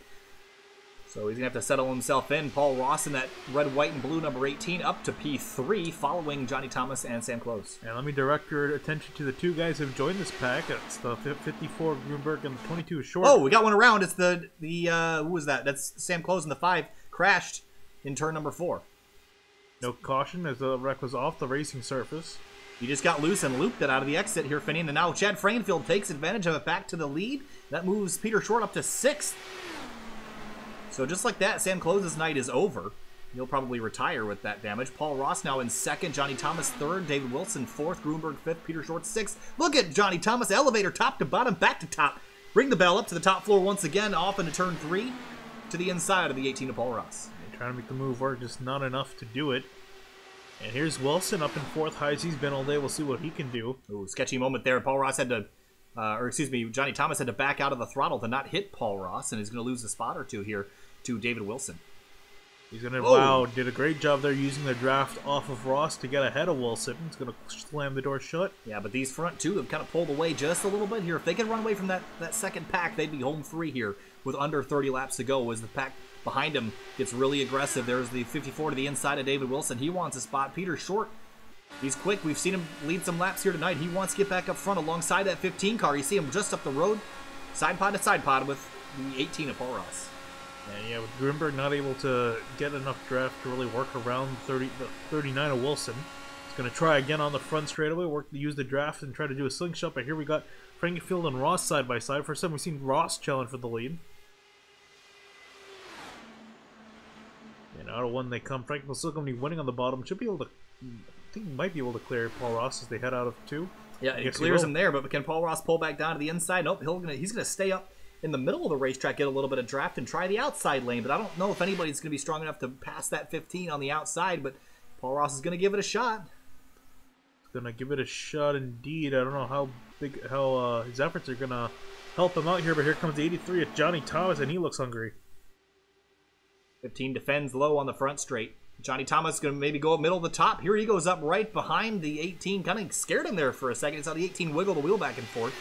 So he's going to have to settle himself in. Paul Ross in that red, white, and blue number 18 up to P3, following Johnny Thomas and Sam Close. And let me direct your attention to the 2 guys who have joined this pack. It's the 54 Grunberg and the 22 Short. Oh, we got one around. It's the who was that? That's Sam Close in the 5. Crashed in turn number 4. No caution as the wreck was off the racing surface. He just got loose and looped it out of the exit here, Finney. And now Chad Frankenfield takes advantage of it back to the lead. That moves Peter Short up to 6th. So just like that, Sam Close's night is over. He'll probably retire with that damage. Paul Ross now in 2nd, Johnny Thomas 3rd, David Wilson 4th, Grunberg 5th, Peter Short 6th. Look at Johnny Thomas, elevator top to bottom, back to top. Bring the bell up to the top floor once again, off into turn 3, to the inside of the 18 of Paul Ross. They're trying to make the move work, just not enough to do it. And here's Wilson up in 4th, high as he's been all day. We'll see what he can do. Ooh, sketchy moment there. Paul Ross had to, Johnny Thomas had to back out of the throttle to not hit Paul Ross, and he's going to lose a spot or 2 here to David Wilson. He's going to, wow, did a great job there using the draft off of Ross to get ahead of Wilson. He's going to slam the door shut. Yeah, but these front 2 have kind of pulled away just a little bit here. If they could run away from that second pack, they'd be home free here with under 30 laps to go as the pack behind him gets really aggressive. There's the 54 to the inside of David Wilson. He wants a spot. Peter Short, he's quick. We've seen him lead some laps here tonight. He wants to get back up front alongside that 15 car. You see him just up the road, side pod to side pod with the 18 of Paul Ross. And yeah, with Grunberg not able to get enough draft to really work around the 39 of Wilson. He's going to try again on the front straightaway, use the draft and try to do a slingshot. But here we got Frankenfield and Ross side by side. First time we've seen Ross challenge for the lead. And out of 1 they come. Frankenfield's still going to be winning on the bottom. Should be able to, I think he might be able to clear Paul Ross as they head out of 2. Yeah, it clears him there, but can Paul Ross pull back down to the inside? Nope, he's going to stay up in the middle of the racetrack, get a little bit of draft, and try the outside lane. But I don't know if anybody's going to be strong enough to pass that 15 on the outside, but Paul Ross is going to give it a shot. He's going to give it a shot indeed. I don't know how his efforts are going to help him out here, but here comes the 83 at Johnny Thomas, and he looks hungry. 15 defends low on the front straight. Johnny Thomas is going to maybe go up middle of the top. Here he goes up right behind the 18. Kind of scared him there for a second. He saw the 18 wiggle the wheel back and forth.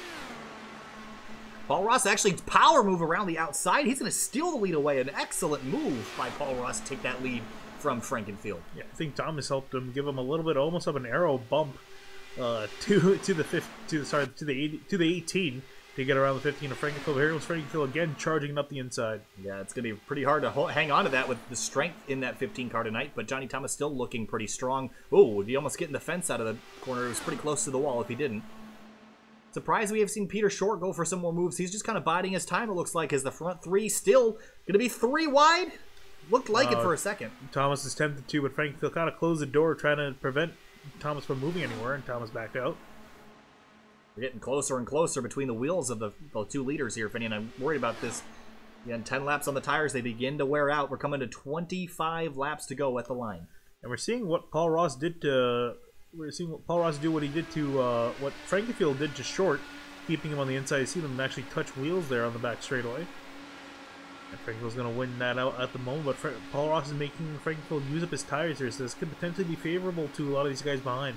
Paul Ross actually power move around the outside. He's going to steal the lead away. An excellent move by Paul Ross to take that lead from Frankenfield. Yeah, I think Thomas helped him, give him a little bit, almost of an arrow bump to the 18 to get around the 15 of Frankenfield. Here comes Frankenfield again, charging up the inside. Yeah, it's going to be pretty hard to hang on to that with the strength in that 15 car tonight, but Johnny Thomas still looking pretty strong. Oh, he almost getting the fence out of the corner. It was pretty close to the wall if he didn't. Surprised we have seen Peter Short go for some more moves. He's just kind of biding his time, it looks like, as the front three still going to be 3 wide. Looked like it for a second. Thomas is tempted to, but Frankenfield kind of closed the door, trying to prevent Thomas from moving anywhere, and Thomas backed out. We're getting closer and closer between the wheels of the two leaders here, Finney, and I'm worried about this. Again, 10 laps on the tires. They begin to wear out. We're coming to 25 laps to go at the line. And we're seeing what Paul Ross did to... We're seeing what Paul Ross do what he did to... what Frankenfield did to Short, keeping him on the inside. You see them actually touch wheels there on the back straightaway. And Frankenfield's going to win that out at the moment, but Paul Ross is making Frankenfield use up his tires here, so this could potentially be favorable to a lot of these guys behind.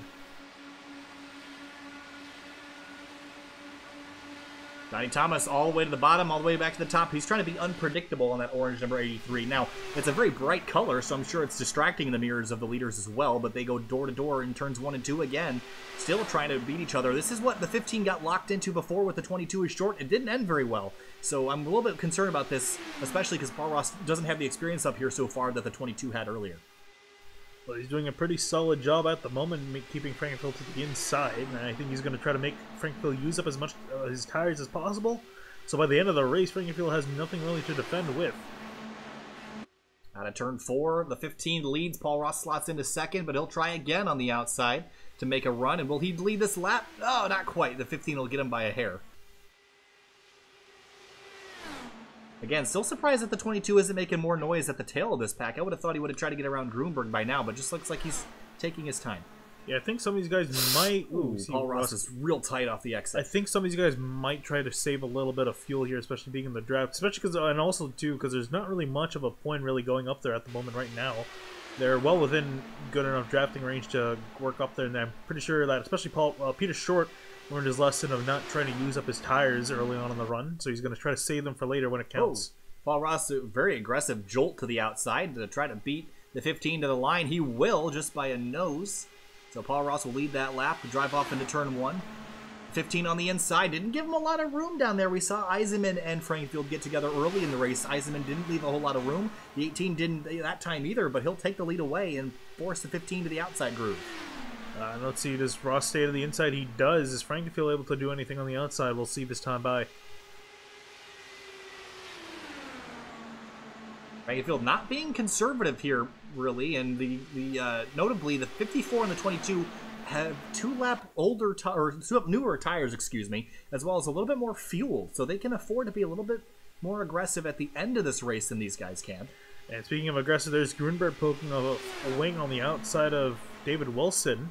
Johnny Thomas all the way to the bottom, all the way back to the top. He's trying to be unpredictable on that orange number 83. Now, it's a very bright color, so I'm sure it's distracting the mirrors of the leaders as well, but they go door to door in turns 1 and 2 again, still trying to beat each other. This is what the 15 got locked into before with the 22 is short. It didn't end very well, so I'm a little bit concerned about this, especially because Paul Ross doesn't have the experience up here so far that the 22 had earlier. Well, he's doing a pretty solid job at the moment, keeping Frankenfield to the inside, and I think he's going to try to make Frankenfield use up as much his tires as possible. So by the end of the race, Frankenfield has nothing really to defend with. Out of turn 4, the 15 leads. Paul Ross slots into second, but he'll try again on the outside to make a run. And will he lead this lap? Oh, not quite. The 15 will get him by a hair. Again, still surprised that the 22 isn't making more noise at the tail of this pack. I would have thought he would have tried to get around Grunberg by now, but just looks like he's taking his time. Yeah, I think some of these guys might... Ooh, Paul Ross is real tight off the exit. I think some of these guys might try to save a little bit of fuel here, especially being in the draft. Especially because, and also too, because there's not really much of a point really going up there at the moment right now. They're well within good enough drafting range to work up there, and I'm pretty sure that, especially Peter Short learned his lesson of not trying to use up his tires early on in the run, so he's going to try to save them for later when it counts. Oh. Paul Ross, a very aggressive jolt to the outside to try to beat the 15 to the line. He will, just by a nose. So Paul Ross will lead that lap, drive off into turn 1. 15 on the inside. Didn't give him a lot of room down there. We saw Eisenman and Frankenfield get together early in the race. Eisenman didn't leave a whole lot of room. The 18 didn't that time either, but he'll take the lead away and force the 15 to the outside groove. Let's see, does Ross stay to the inside? He does. Is Frankenfield able to do anything on the outside? We'll see this time by. Frankenfield not being conservative here, really, and notably the 54 and the 22 have 2-lap newer tires, excuse me, as well as a little bit more fuel, so they can afford to be a little bit more aggressive at the end of this race than these guys can. And speaking of aggressive, there's Grunberg poking a wing on the outside of David Wilson,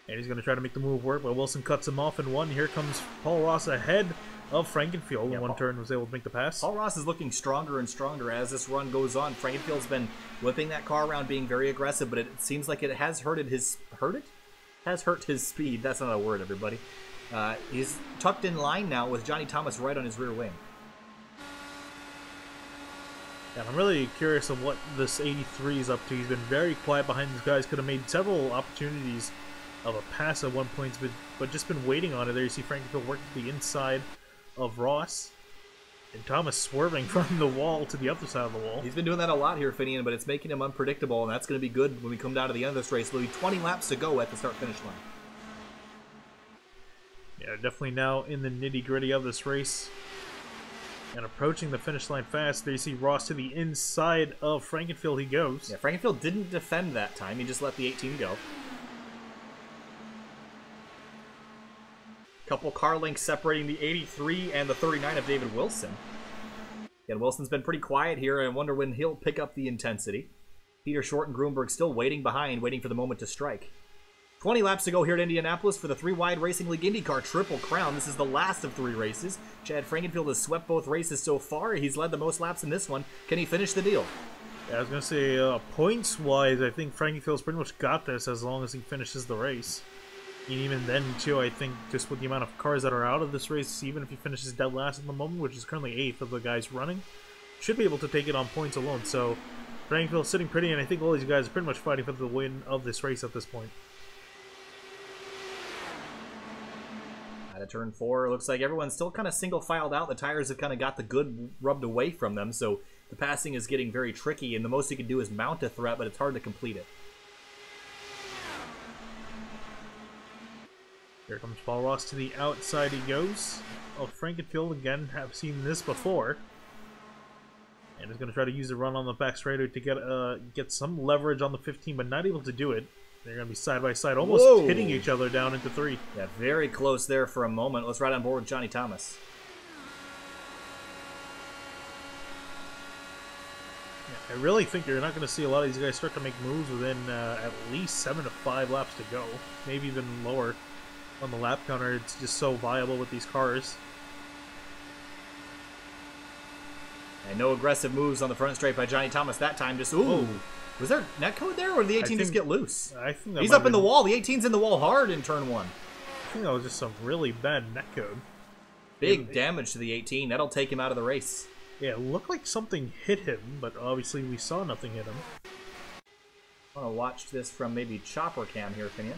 and he's going to try to make the move work, but Wilson cuts him off in one. Here comes Paul Ross ahead of Frankenfield. In one turn was able to make the pass. Paul Ross is looking stronger and stronger as this run goes on. Frankenfield's been whipping that car around, being very aggressive, but it seems like it has hurt his speed. That's not a word, everybody. He's tucked in line now with Johnny Thomas right on his rear wing. And I'm really curious of what this 83 is up to. He's been very quiet behind these guys. Could have made several opportunities of a pass at one point, but just been waiting on it. There you see Frankenfield working to the inside of Ross, and Thomas swerving from the wall to the other side of the wall. He's been doing that a lot here, Finian, but it's making him unpredictable, and that's going to be good when we come down to the end of this race. There'll be 20 laps to go at the start-finish line. Yeah, definitely now in the nitty-gritty of this race, and approaching the finish line fast. There you see Ross to the inside of Frankenfield he goes. Yeah, Frankenfield didn't defend that time. He just let the 18 go. Couple car lengths separating the 83 and the 39 of David Wilson. And Wilson's been pretty quiet here. I wonder when he'll pick up the intensity. Peter Short and Grunberg still waiting behind, waiting for the moment to strike. 20 laps to go here at Indianapolis for the 3WideRacing League IndyCar Triple Crown. This is the last of 3 races. Chad Frankenfield has swept both races so far. He's led the most laps in this one. Can he finish the deal? Yeah, I was going to say, points-wise, I think Frankenfield's pretty much got this as long as he finishes the race. And even then, too, I think just with the amount of cars that are out of this race, even if he finishes dead last at the moment, which is currently 8th of the guys running, should be able to take it on points alone. So, Frankenfield sitting pretty, and I think all these guys are pretty much fighting for the win of this race at this point. Out of turn 4, it looks like everyone's still kind of single-filed out. The tires have kind of got the good rubbed away from them, so the passing is getting very tricky, and the most you can do is mount a threat, but it's hard to complete it. Here comes Paul Ross to the outside he goes. Oh, Frankenfield, again, have seen this before. And is going to try to use the run on the back straighter to get some leverage on the 15, but not able to do it. They're going to be side by side, almost hitting each other down into 3. Yeah, very close there for a moment. Let's ride on board with Johnny Thomas. Yeah, I really think you're not going to see a lot of these guys start to make moves within at least 7 to 5 laps to go. Maybe even lower on the lap counter. It's just so viable with these cars. And no aggressive moves on the front straight by Johnny Thomas that time. Just, ooh. Was there netcode there, or did the 18 just get loose? I think that he's up in the wall. The 18's in the wall hard in turn 1. I think that was just some really bad netcode. Big damage to the 18. That'll take him out of the race. Yeah, it looked like something hit him, but obviously we saw nothing hit him. I want to watch this from maybe chopper cam here, Finian.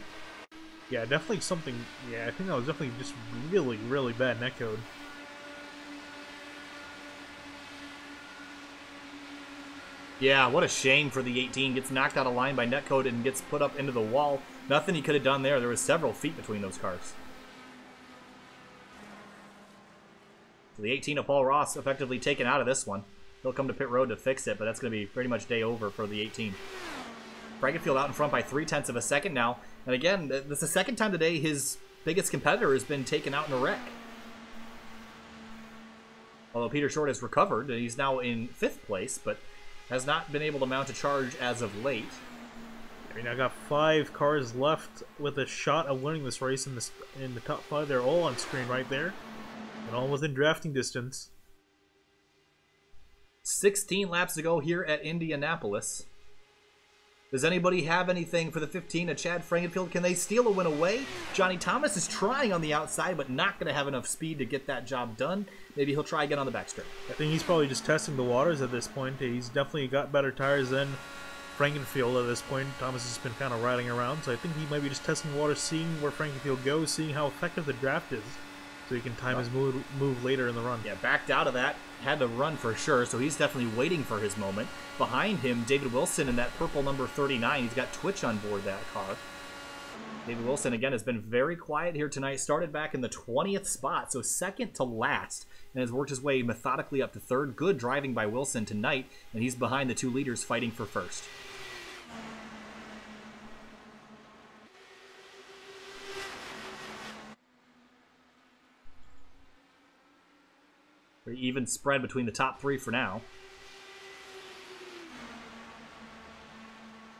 Yeah, definitely something. Yeah, I think that was definitely just really, really bad netcode. Yeah, what a shame for the 18. Gets knocked out of line by netcode and gets put up into the wall. Nothing he could have done there. There was several feet between those cars. So the 18 of Paul Ross effectively taken out of this one. He'll come to pit road to fix it, but that's going to be pretty much day over for the 18. Frankenfield out in front by 0.3 of a second now. And again, this is the second time today his biggest competitor has been taken out in a wreck. Although Peter Short has recovered, and he's now in 5th place, but has not been able to mount a charge as of late. I mean, I got 5 cars left with a shot of winning this race in the top 5. They're all on screen right there, and all within drafting distance. 16 laps to go here at Indianapolis. Does anybody have anything for the 15 of Chad Frankenfield? Can they steal a win away? Johnny Thomas is trying on the outside, but not going to have enough speed to get that job done. Maybe he'll try again on the backstraight. I think he's probably just testing the waters at this point. He's definitely got better tires than Frankenfield at this point. Thomas has been kind of riding around, so I think he might be just testing the waters, seeing where Frankenfield goes, seeing how effective the draft is, so he can time his move later in the run. Yeah, backed out of that. Had to run for sure, so he's definitely waiting for his moment. Behind him, David Wilson in that purple number 39. He's got Twitch on board that car. David Wilson, again, has been very quiet here tonight. Started back in the 20th spot, so second to last, and has worked his way methodically up to 3rd. Good driving by Wilson tonight, and he's behind the 2 leaders fighting for 1st. Pretty even spread between the top 3 for now.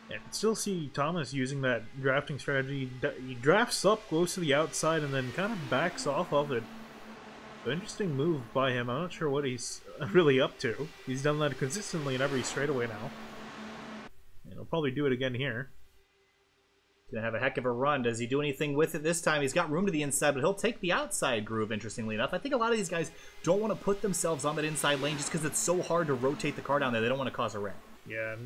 I can still see Thomas using that drafting strategy. He drafts up close to the outside and then kind of backs off of it. An interesting move by him. I'm not sure what he's really up to. He's done that consistently in every straightaway now. And he'll probably do it again here. He's going to have a heck of a run. Does he do anything with it this time? He's got room to the inside, but he'll take the outside groove, interestingly enough. I think a lot of these guys don't want to put themselves on that inside lane just because it's so hard to rotate the car down there. They don't want to cause a wreck. Yeah,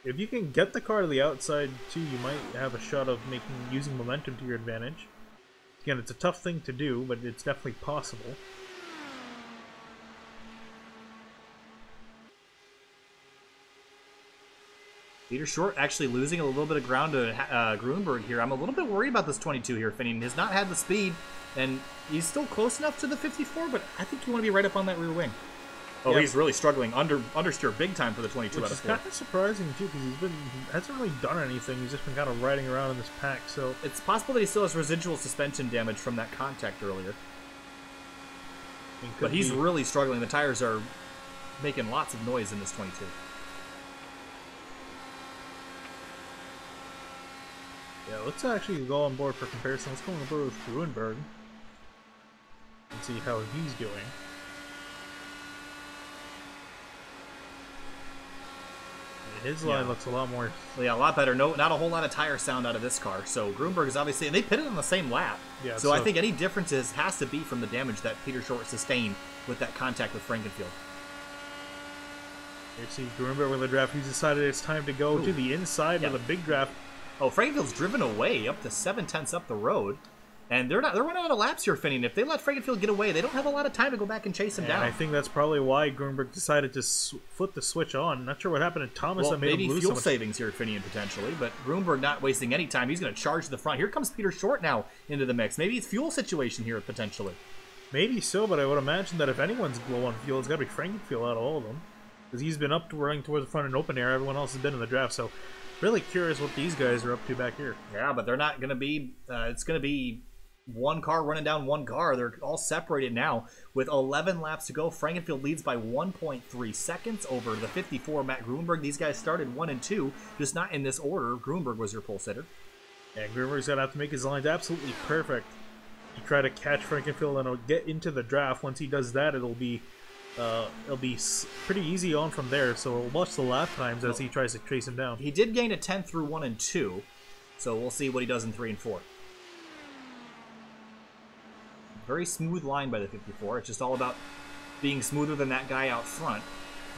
if you can get the car to the outside too, you might have a shot of using momentum to your advantage. Again, it's a tough thing to do, but it's definitely possible. Peter Short actually losing a little bit of ground to Grunberg here. I'm a little bit worried about this 22 here. Finian has not had the speed, and he's still close enough to the 54, but I think you want to be right up on that rear wing. Oh, yeah. He's really struggling understeer big time for the 22 out of 4. Which is kind of surprising too, because he hasn't really done anything. He's just been kind of riding around in this pack. So it's possible that he still has residual suspension damage from that contact earlier. But he's really struggling. The tires are making lots of noise in this 22. Yeah, let's actually go on board for comparison. Let's go on board with Grunberg and see how he's doing. His line looks a lot more... Yeah, a lot better. No, not a whole lot of tire sound out of this car. So Grunberg is obviously... And they pitted on the same lap. Yeah, so I think any differences has to be from the damage that Peter Short sustained with that contact with Frankenfield. You see Grunberg with the draft. He's decided it's time to go to the inside with a big draft. Oh, Frankenfield's driven away up to 7/10 up the road. And they're running out of laps here, Finian. If they let Frankenfield get away, they don't have a lot of time to go back and chase him down. I think that's probably why Grunberg decided to flip the switch on. Not sure what happened to Thomas that made him lose maybe fuel savings here at Finian potentially, but Grunberg not wasting any time. He's going to charge to the front. Here comes Peter Short now into the mix. Maybe it's fuel situation here potentially. Maybe so, but I would imagine that if anyone's low on fuel, it's got to be Frankenfield out of all of them. Because he's been up to running towards the front in open air. Everyone else has been in the draft, so really curious what these guys are up to back here. Yeah, but they're not going to be... it's going to be... one car running down one car. They're all separated now with 11 laps to go. Frankenfield leads by 1.3 seconds over the 54 Matt Grunberg. These guys started 1 and 2, just not in this order. Grunberg was your pole sitter. Yeah, Grunberg's going to have to make his lines absolutely perfect. He try to catch Frankenfield and he'll get into the draft. Once he does that, it'll be pretty easy on from there. So we'll watch the lap times as he tries to chase him down. He did gain a 10 through 1 and 2, so we'll see what he does in 3 and 4. Very smooth line by the 54. It's just all about being smoother than that guy out front.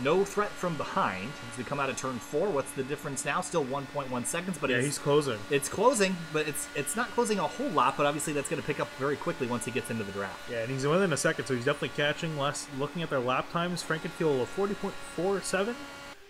No threat from behind. As we come out of turn 4, what's the difference now? Still 1.1 seconds, but he's closing. It's closing, but it's not closing a whole lot, but obviously that's going to pick up very quickly once he gets into the draft. Yeah, and he's within a second, so he's definitely catching. Looking at their lap times, Frankenfield 40.47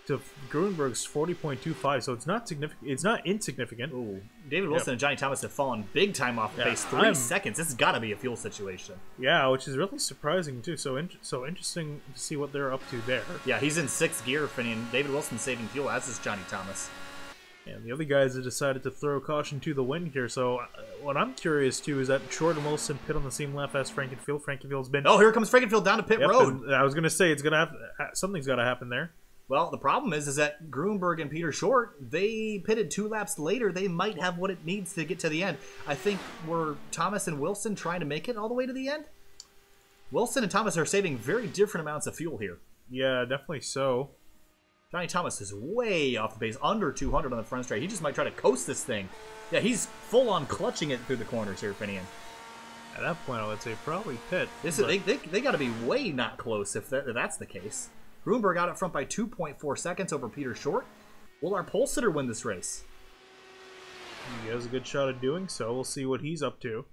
to Grunberg's 40.25, so it's not significant. It's not insignificant. Ooh, David Wilson and Johnny Thomas have fallen big time off the pace. 3 seconds. This has got to be a fuel situation. Yeah, which is really surprising too. So interesting to see what they're up to there. Yeah, he's in 6th gear, and David Wilson's saving fuel, as is Johnny Thomas. And the other guys have decided to throw caution to the wind here. So what I'm curious too is that Short and Wilson pit on the same lap as Frankenfield. Frankenfield's been... Oh, here comes Frankenfield down to pit road. I was going to say it's gonna have something's got to happen there. Well, the problem is that Grunberg and Peter Short, they pitted 2 laps later. They might have what it needs to get to the end. I think were Thomas and Wilson trying to make it all the way to the end? Wilson and Thomas are saving very different amounts of fuel here. Yeah, definitely so. Johnny Thomas is way off the pace, under 200 on the front straight. He just might try to coast this thing. Yeah, he's full-on clutching it through the corners here, Finian. At that point, I would say probably pit. They got to be way not close if that's the case. Grunberg out up front by 2.4 seconds over Peter Short. Will our pole sitter win this race? He has a good shot at doing so. We'll see what he's up to.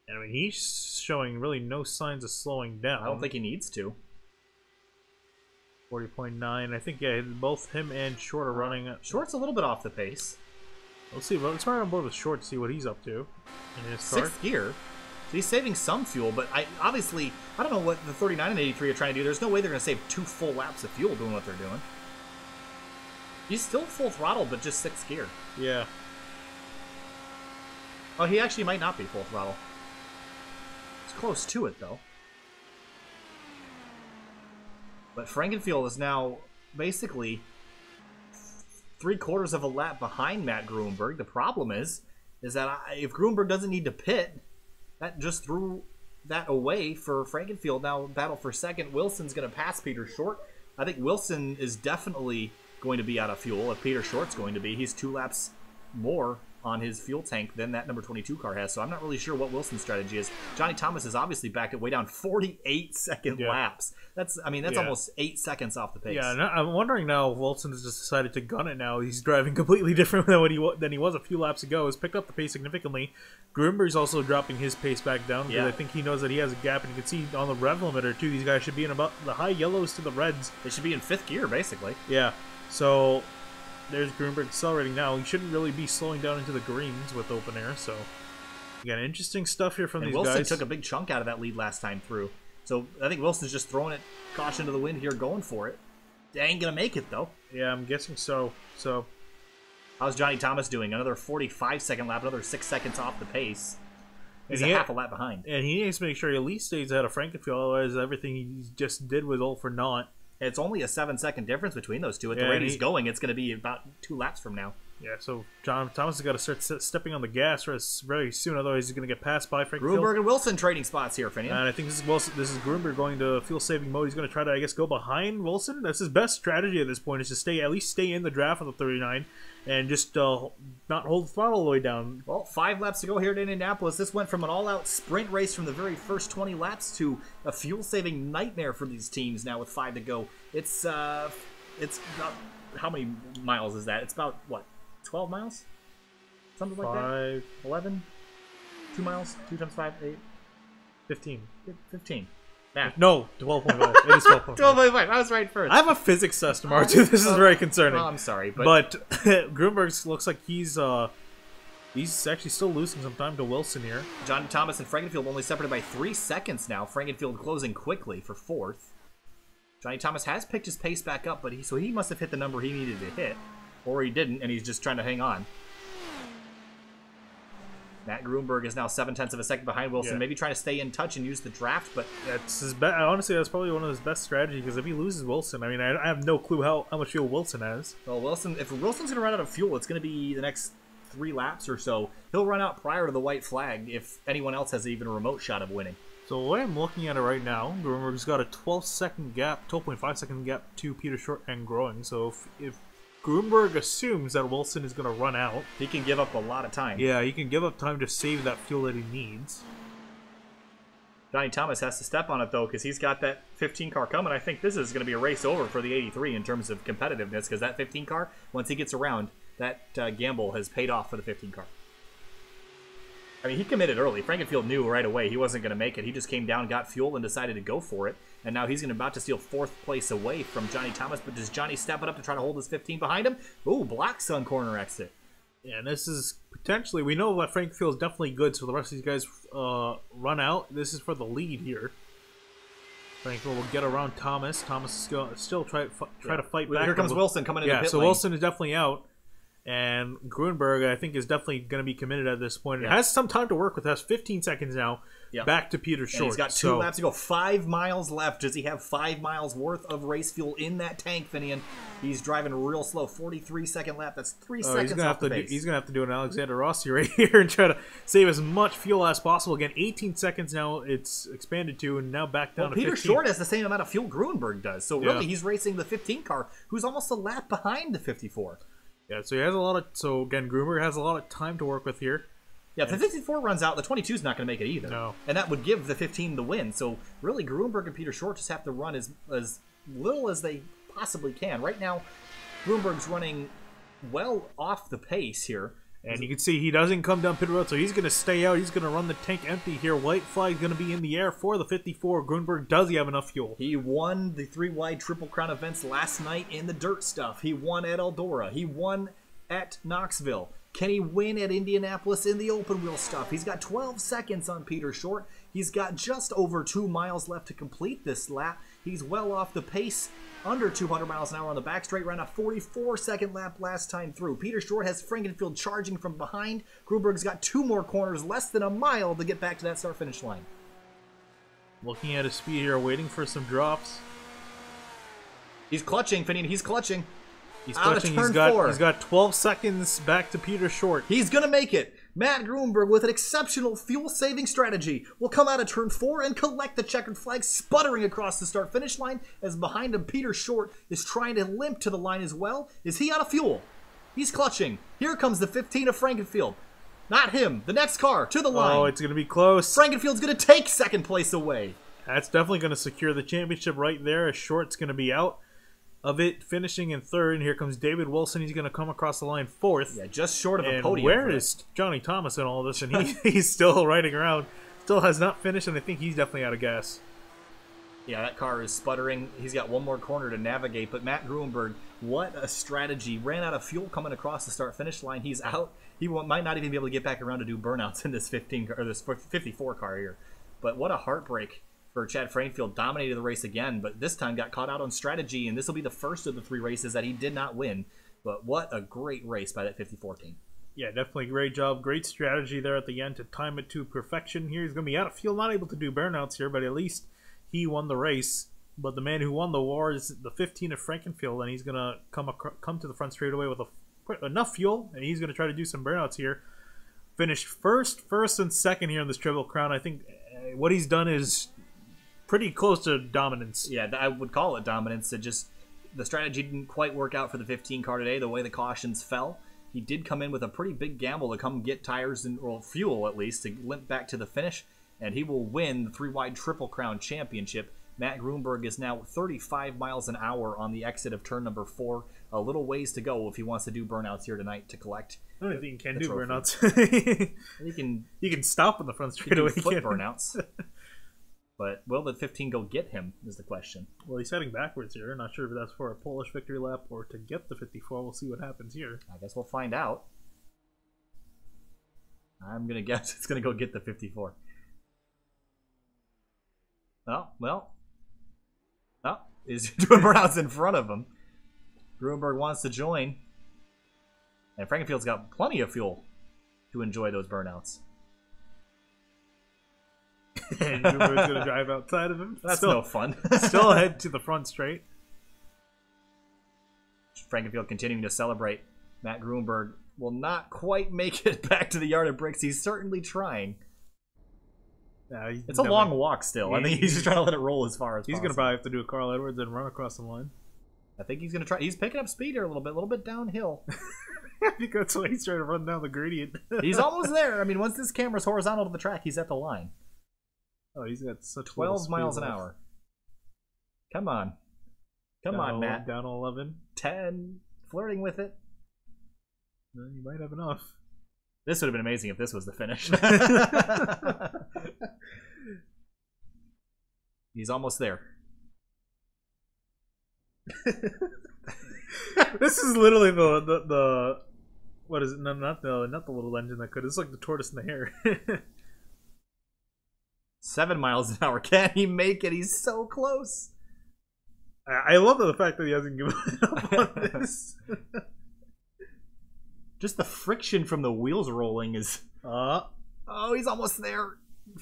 And I mean, he's showing really no signs of slowing down. I don't think he needs to. 40.9. I think, yeah, both him and Short are running. Short's a little bit off the pace. Let's see. Let's run on board with Short to see what he's up to in his car. 6th gear. So he's saving some fuel, but I don't know what the 39 and 83 are trying to do. There's no way they're going to save 2 full laps of fuel doing what they're doing. He's still full throttle, but just 6th gear. Yeah. Oh, he actually might not be full throttle. It's close to it, though. But Frankenfield is now basically 3/4 of a lap behind Matt Grunberg. The problem is that if Grunberg doesn't need to pit, that just threw that away for Frankenfield. Now battle for second. Wilson's going to pass Peter Short. I think Wilson is definitely going to be out of fuel if Peter Short's going to be. He's 2 laps more on his fuel tank than that number 22 car has, so I'm not really sure what Wilson's strategy is. Johnny Thomas is obviously back at way down 48-second laps. That's almost 8 seconds off the pace. Yeah, I'm wondering now if Wilson has just decided to gun it now. He's driving completely different than he was a few laps ago. He's picked up the pace significantly. Grunberg's also dropping his pace back down because I think he knows that he has a gap, and you can see on the rev limiter too, these guys should be in about the high yellows to the reds. They should be in 5th gear, basically. Yeah, so there's Grunberg accelerating now. He shouldn't really be slowing down into the greens with open air, so you got interesting stuff here from these Wilson guys. Wilson took a big chunk out of that lead last time through. So I think Wilson's just throwing it caution to the wind here, going for it. They ain't going to make it, though. Yeah, I'm guessing so. How's Johnny Thomas doing? Another 45-second lap, another 6 seconds off the pace. He's a half a lap behind. And he needs to make sure he at least stays ahead of Frankenfield, otherwise everything he just did was all for naught. It's only a 7-second difference between those two. At the rate he's going, it's going to be about 2 laps from now. Yeah, so John Thomas has got to start stepping on the gas very soon, otherwise he's going to get passed by Frankenfield. Grunberg and Wilson trading spots here, Finian. And I think this is Wilson. This is Grunberg going to fuel-saving mode. He's going to try to, I guess, go behind Wilson. That's his best strategy at this point, is to at least stay in the draft of the 39 and just not hold the throttle all the way down. Well, 5 laps to go here at Indianapolis. This went from an all-out sprint race from the very first 20 laps to a fuel-saving nightmare for these teams now with 5 to go. It's about, how many miles is that? It's about, what, 12 miles? Something like that? 11? 2 miles? 2 times 5, 8? 15. 15. Nah. No, 12.5. It is 12.5. 12.5. I was right first. I have a physics test tomorrow, too. This is very concerning. Oh, I'm sorry. But Grunberg looks like he's actually still losing some time to Wilson here. Johnny Thomas and Frankenfield only separated by 3 seconds now. Frankenfield closing quickly for 4th. Johnny Thomas has picked his pace back up, but he must have hit the number he needed to hit. Or he didn't, and he's just trying to hang on. Matt Grunberg is now 0.7 of a second behind Wilson, maybe trying to stay in touch and use the draft, but that's his best. Honestly, that's probably one of his best strategies, because if he loses Wilson, I mean, I have no clue how much fuel Wilson has. Well, if Wilson's going to run out of fuel, it's going to be the next 3 laps or so. He'll run out prior to the white flag if anyone else has even a remote shot of winning. So the way I'm looking at it right now, Grunberg's got a 12.5 second gap to Peter Short and growing. So if Grunberg assumes that Wilson is going to run out, he can give up a lot of time. Yeah, he can give up time to save that fuel that he needs. Johnny Thomas has to step on it, though, because he's got that 15 car coming. I think this is going to be a race over for the 83 in terms of competitiveness, because that 15 car, once he gets around, that gamble has paid off for the 15 car. I mean, he committed early. Frankenfield knew right away he wasn't going to make it. He just came down, got fuel, and decided to go for it. And now he's about to steal 4th place away from Johnny Thomas. But does Johnny step it up to try to hold his 15 behind him? Ooh, Black Sun corner exit. Yeah, and this is potentially... We know that Frankenfield is definitely good, so the rest of these guys run out. This is for the lead here. Frankenfield will get around Thomas. Thomas is going to still try to fight back. Here comes Wilson coming in the pit so lane. Wilson is definitely out. And Grunberg, I think, is definitely going to be committed at this point. It has some time to work with. Has 15 seconds now. Back to Peter Short. And he's got 2 laps to go. 5 miles left. Does he have 5 miles worth of race fuel in that tank, Finian? He's driving real slow. 43-second lap. That's 3 seconds off the pace. He's going to have to do an Alexander Rossi right here and try to save as much fuel as possible. Again, 18 seconds now it's expanded to, and now back down to 15. Peter Short has the same amount of fuel Grunberg does. So really, he's racing the 15 car, who's almost a lap behind the 54. Yeah, so he has a lot of... So, again, Grunberg has a lot of time to work with here. Yeah, if the 54 runs out, the 22 is not going to make it either. No. And that would give the 15 the win. So, really, Grunberg and Peter Short just have to run as little as they possibly can. Right now, Grunberg's running well off the pace here. And you can see he doesn't come down pit road, so he's going to stay out. He's going to run the tank empty here. White flag going to be in the air for the 54. Grunberg, does he have enough fuel? He won the 3-wide Triple Crown events last night in the dirt stuff. He won at Eldora. He won at Knoxville. Can he win at Indianapolis in the open wheel stuff? He's got 12 seconds on Peter Short. He's got just over 2 miles left to complete this lap. He's well off the pace, under 200 miles an hour on the back straight, ran a 44-second lap last time through. Peter Short has Frankenfield charging from behind. Grunberg's got 2 more corners, less than a mile to get back to that start-finish line. Looking at his speed here, waiting for some drops. He's clutching, Finian. He's clutching. He's clutching. He's got 12 seconds back to Peter Short. He's going to make it. Matt Grunberg, with an exceptional fuel-saving strategy, will come out of turn 4 and collect the checkered flag, sputtering across the start-finish line, as behind him Peter Short is trying to limp to the line as well. Is he out of fuel? He's clutching. Here comes the 15 of Frankenfield. Not him. The next car to the line. Oh, it's going to be close. Frankenfield's going to take second place away. That's definitely going to secure the championship right there, as Short's going to be out of it, finishing in 3rd. And here comes David Wilson. He's going to come across the line 4th. Yeah, just short of a podium. Where is Johnny Thomas in all this? And he's still riding around. Still has not finished, and I think he's definitely out of gas. Yeah, that car is sputtering. He's got 1 more corner to navigate. But Matt Grunberg, what a strategy. Ran out of fuel coming across the start-finish line. He's out. He might not even be able to get back around to do burnouts in this 54 car here. But what a heartbreak for Chad Frankenfield. Dominated the race again, but this time got caught out on strategy, and this will be the first of the 3 races that he did not win. But what a great race by that 54 team. Yeah, definitely great job. Great strategy there at the end to time it to perfection. Here he's going to be out of fuel, not able to do burnouts here, but at least he won the race. But the man who won the war is the 15 of Frankenfield, and he's going to come to the front straightaway with a enough fuel, and he's going to try to do some burnouts here. Finished first, and second here in this Triple Crown. I think what he's done is pretty close to dominance. Yeah, I would call it dominance. The strategy didn't quite work out for the 15 car today, the way the cautions fell. He did come in with a pretty big gamble to come get tires or fuel, at least, to limp back to the finish, and he will win the 3-wide Triple Crown Championship. Matt Grunberg is now 35 miles an hour on the exit of turn number 4. A little ways to go if he wants to do burnouts here tonight to collect. I don't think he can do burnouts. He can stop on the front straightaway. Foot burnouts. But will the 15 go get him is the question. Well, he's heading backwards here. Not sure if that's for a Polish victory lap or to get the 54. We'll see what happens here. I guess we'll find out. I'm going to guess it's going to go get the 54. Oh, well. Oh, he's doing burnouts in front of him. Grunberg wants to join. And Frankenfield's got plenty of fuel to enjoy those burnouts. And Grunberg's going to drive outside of him. That's no fun. Still head to the front straight. Frankenfield continuing to celebrate. Matt Grunberg will not quite make it back to the yard of bricks. He's certainly trying. It's a long walk still. I think he's just trying to let it roll as far as possible. He's going to probably have to do a Carl Edwards and run across the line. I think he's going to try. He's picking up speed here a little bit downhill. I think that's why he's trying to run down the gradient. He's almost there. I mean, once this camera's horizontal to the track, he's at the line. Oh, he's got such 12 miles an hour. Come on. Come on, Matt. Down 11. 10. Flirting with it. You might have enough. This would have been amazing if this was the finish. He's almost there. This is literally the what is it? No, not the little engine that could. It's like the tortoise and the hare. 7 miles an hour. Can he make it? He's so close. I love the fact that he hasn't given up on this. Just the friction from the wheels rolling is... Oh, he's almost there.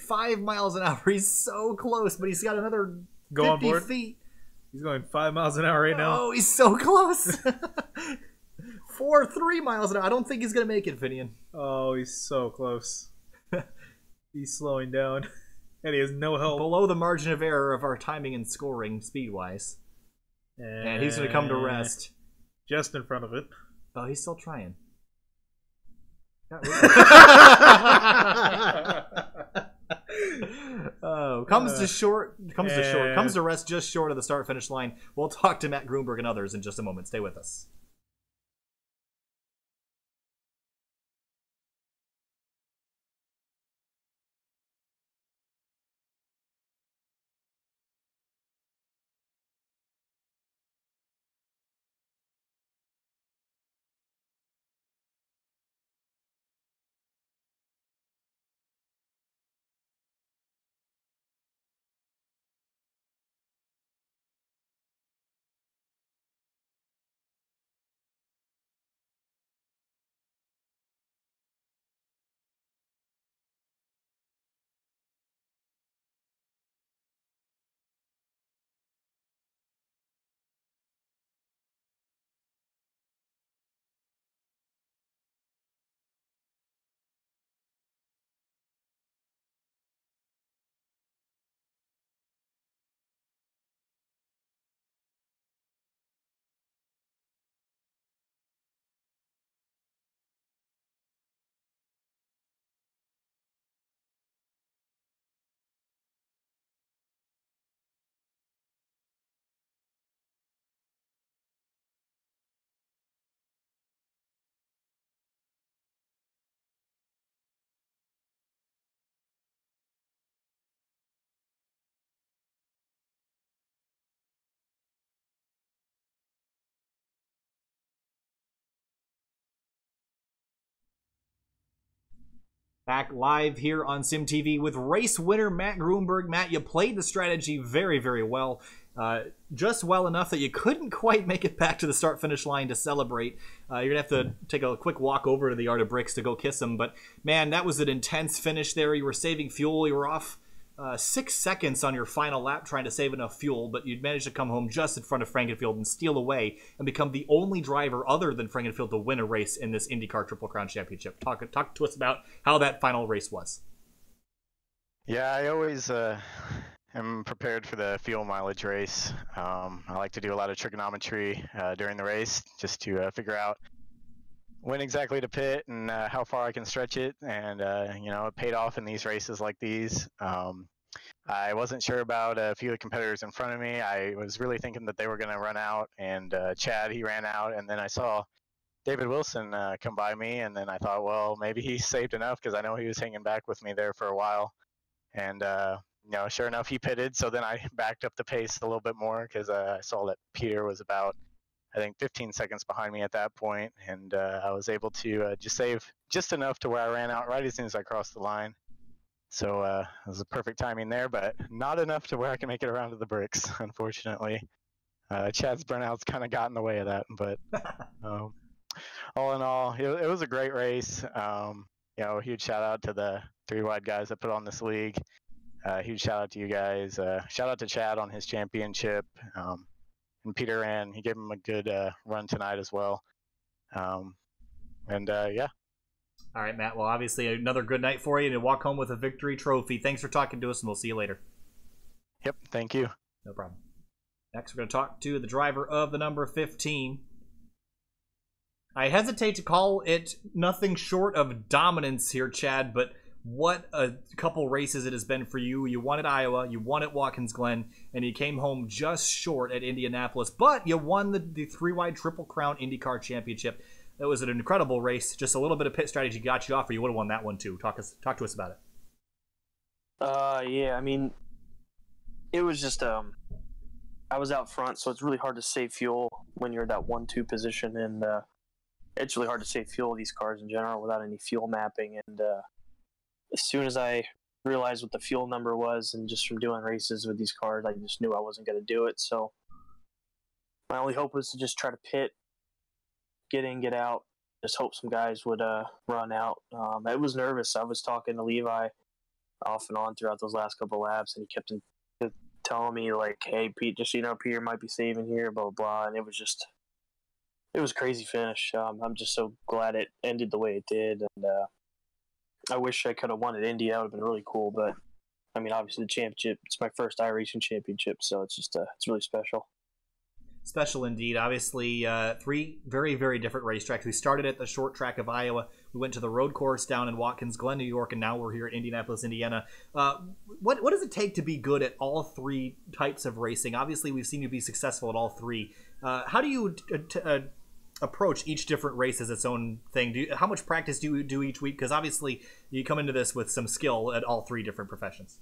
5 miles an hour. He's so close, but he's got another 50 feet. He's going 5 miles an hour right now. Oh, he's so close. 3 miles an hour. I don't think he's going to make it, Finian. Oh, he's so close. He's slowing down. And he has no help. Below the margin of error of our timing and scoring speed-wise. And he's going to come to rest. Just in front of it. Oh, he's still trying. Comes to rest just short of the start-finish line. We'll talk to Matt Grunberg and others in just a moment. Stay with us. Back live here on SimTV with race winner Matt Grunberg. Matt, you played the strategy very, very well. Just well enough that you couldn't quite make it back to the start-finish line to celebrate. You're going to have to take a quick walk over to the Yard of Bricks to go kiss him. But, man, that was an intense finish there. You were saving fuel. You were off 6 seconds on your final lap trying to save enough fuel, but you'd managed to come home just in front of Frankenfield and steal away and become the only driver other than Frankenfield to win a race in this IndyCar Triple Crown Championship. Talk to us about how that final race was. Yeah, I always am prepared for the fuel mileage race. I like to do a lot of trigonometry during the race just to figure out when exactly to pit and how far I can stretch it. And, it paid off in these races like these. I wasn't sure about a few of the competitors in front of me. I was really thinking that they were going to run out. And Chad, he ran out. And then I saw David Wilson come by me. And then I thought, well, maybe he saved enough because I know he was hanging back with me there for a while. And, sure enough, he pitted. So then I backed up the pace a little bit more because I saw that Peter was about, I think, 15 seconds behind me at that point. And I was able to just save just enough to where I ran out right as soon as I crossed the line. So it was a perfect timing there, but not enough to where I can make it around to the bricks, unfortunately. Chad's burnout's kind of got in the way of that. But all in all, it was a great race. Huge shout out to the 3Wide guys that put on this league. Huge shout out to you guys. Shout out to Chad on his championship. And Peter ran. He gave him a good run tonight as well. Yeah. All right, Matt. Well, obviously another good night for you to walk home with a victory trophy. Thanks for talking to us, and we'll see you later. Yep. Thank you. No problem. Next, we're going to talk to the driver of the number 15. I hesitate to call it nothing short of dominance here, Chad, but what a couple races it has been for you. You won at Iowa, you won at Watkins Glen, and you came home just short at Indianapolis, but you won the 3-wide Triple Crown IndyCar Championship. It was an incredible race. Just a little bit of pit strategy got you off, or you would have won that one too. Talk to us about it. Yeah, I mean, it was just I was out front, so it's really hard to save fuel when you're in that 1-2 position, and it's really hard to save fuel these cars in general without any fuel mapping. And as soon as I realized what the fuel number was, and just from doing races with these cars, I just knew I wasn't going to do it. So my only hope was to just try to pit, get in, get out, just hope some guys would run out. I was nervous. I was talking to Levi off and on throughout those last couple of laps, and he kept telling me, like, hey, Pete, just so you know, Peter might be saving here, blah, blah, blah. And it was a crazy finish. I'm just so glad it ended the way it did. And I wish I could have won at Indy. That would have been really cool. But, I mean, obviously the championship, it's my first iRacing championship, so it's just it's really special. Special indeed. Obviously, 3 very, very different racetracks. We started at the short track of Iowa. We went to the road course down in Watkins Glen, New York, and now we're here at Indianapolis, Indiana. What does it take to be good at all 3 types of racing? Obviously, we've seen you be successful at all 3. How do you approach each different race as its own thing? How much practice do you do each week? Because obviously, you come into this with some skill at all 3 different professions.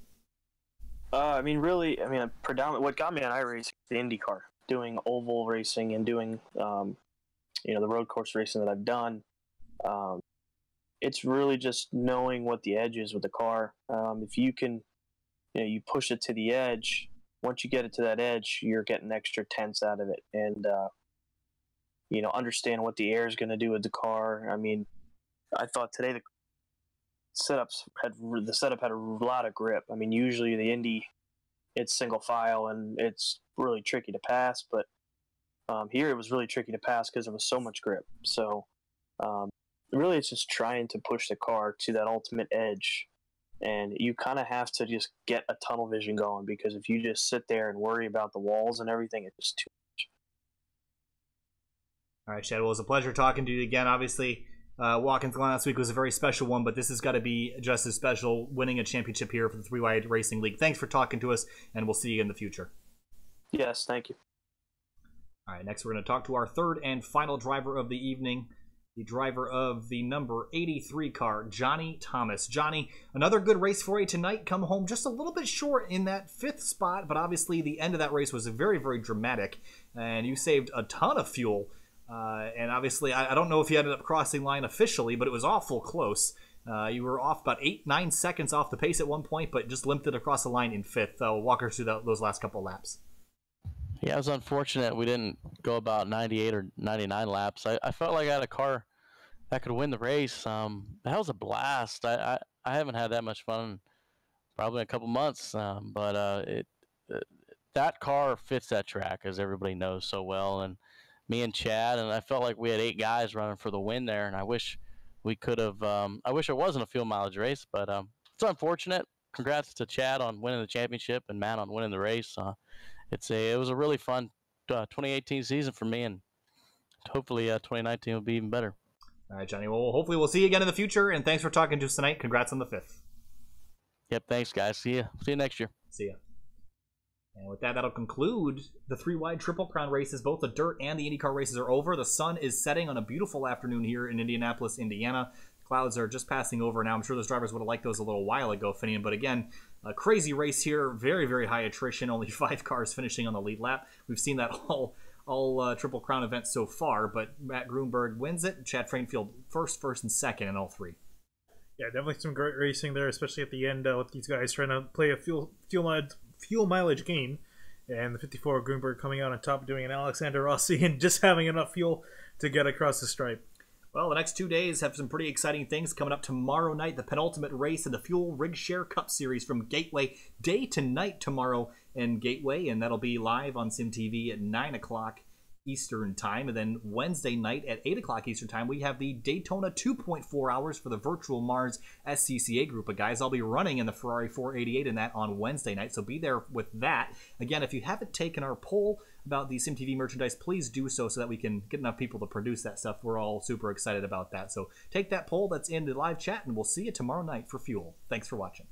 Predominantly what got me on iRacing, the IndyCar. Doing oval racing and doing the road course racing that I've done, it's really just knowing what the edge is with the car. If you can, you push it to the edge. Once you get it to that edge, you're getting extra tenths out of it, and understand what the air is going to do with the car. I mean, I thought today the setup had a lot of grip. I mean, usually the Indy, it's single file and it's really tricky to pass, but here it was really tricky to pass because there was so much grip. So really it's just trying to push the car to that ultimate edge, and you kind of have to just get a tunnel vision going, because if you just sit there and worry about the walls and everything, it's just too much. All right, Chad, well, it was a pleasure talking to you again. Obviously, Watkins Glen last week was a very special one, but this has got to be just as special, winning a championship here for the 3WideRacing League. Thanks for talking to us, and we'll see you in the future. Yes, thank you. All right, next we're going to talk to our third and final driver of the evening, the driver of the number 83 car, Johnny Thomas. Johnny, another good race for you tonight. Come home just a little bit short in that 5th spot, but obviously the end of that race was very, very dramatic, and you saved a ton of fuel. And obviously, I don't know if you ended up crossing line officially, but it was awful close. You were off about 8-9 seconds off the pace at one point, but just limped it across the line in 5th. Walk us through those last couple laps. Yeah, it was unfortunate we didn't go about 98 or 99 laps. I felt like I had a car that could win the race. That was a blast. I haven't had that much fun probably in a couple months. Uh, that car fits that track, as everybody knows so well. And me and Chad, and I felt like we had 8 guys running for the win there. And I wish we could have. I wish it wasn't a fuel mileage race, but it's unfortunate. Congrats to Chad on winning the championship and Matt on winning the race. It was a really fun 2018 season for me, and hopefully 2019 will be even better. All right, Johnny. Well, hopefully we'll see you again in the future, and thanks for talking to us tonight. Congrats on the 5th. Yep, thanks, guys. See you next year. See ya. And with that, that'll conclude the 3-wide Triple Crown races. Both the dirt and the IndyCar races are over. The sun is setting on a beautiful afternoon here in Indianapolis, Indiana. Clouds are just passing over now. I'm sure those drivers would have liked those a little while ago, Finian. But again, a crazy race here. Very, very high attrition. Only 5 cars finishing on the lead lap. We've seen that all Triple Crown events so far. But Matt Grunberg wins it. Chad Frankenfield first, and second in all 3. Yeah, definitely some great racing there, especially at the end with these guys trying to play a fuel mileage game. And the 54 Grunberg coming out on top, doing an Alexander Rossi and just having enough fuel to get across the stripe. Well, the next 2 days have some pretty exciting things coming up. Tomorrow night, the penultimate race in the Fuel Rig Share Cup Series from Gateway. Day to night tomorrow in Gateway, and that'll be live on SimTV at 9 o'clock Eastern Time. And then Wednesday night at 8 o'clock Eastern Time, we have the Daytona 2.4 hours for the Virtual Mars SCCA group of guys. I'll be running in the Ferrari 488 in that on Wednesday night, so be there with that. Again, if you haven't taken our poll about the SimTV merchandise, please do so that we can get enough people to produce that stuff. We're all super excited about that. So take that poll that's in the live chat, and we'll see you tomorrow night for Fuel. Thanks for watching.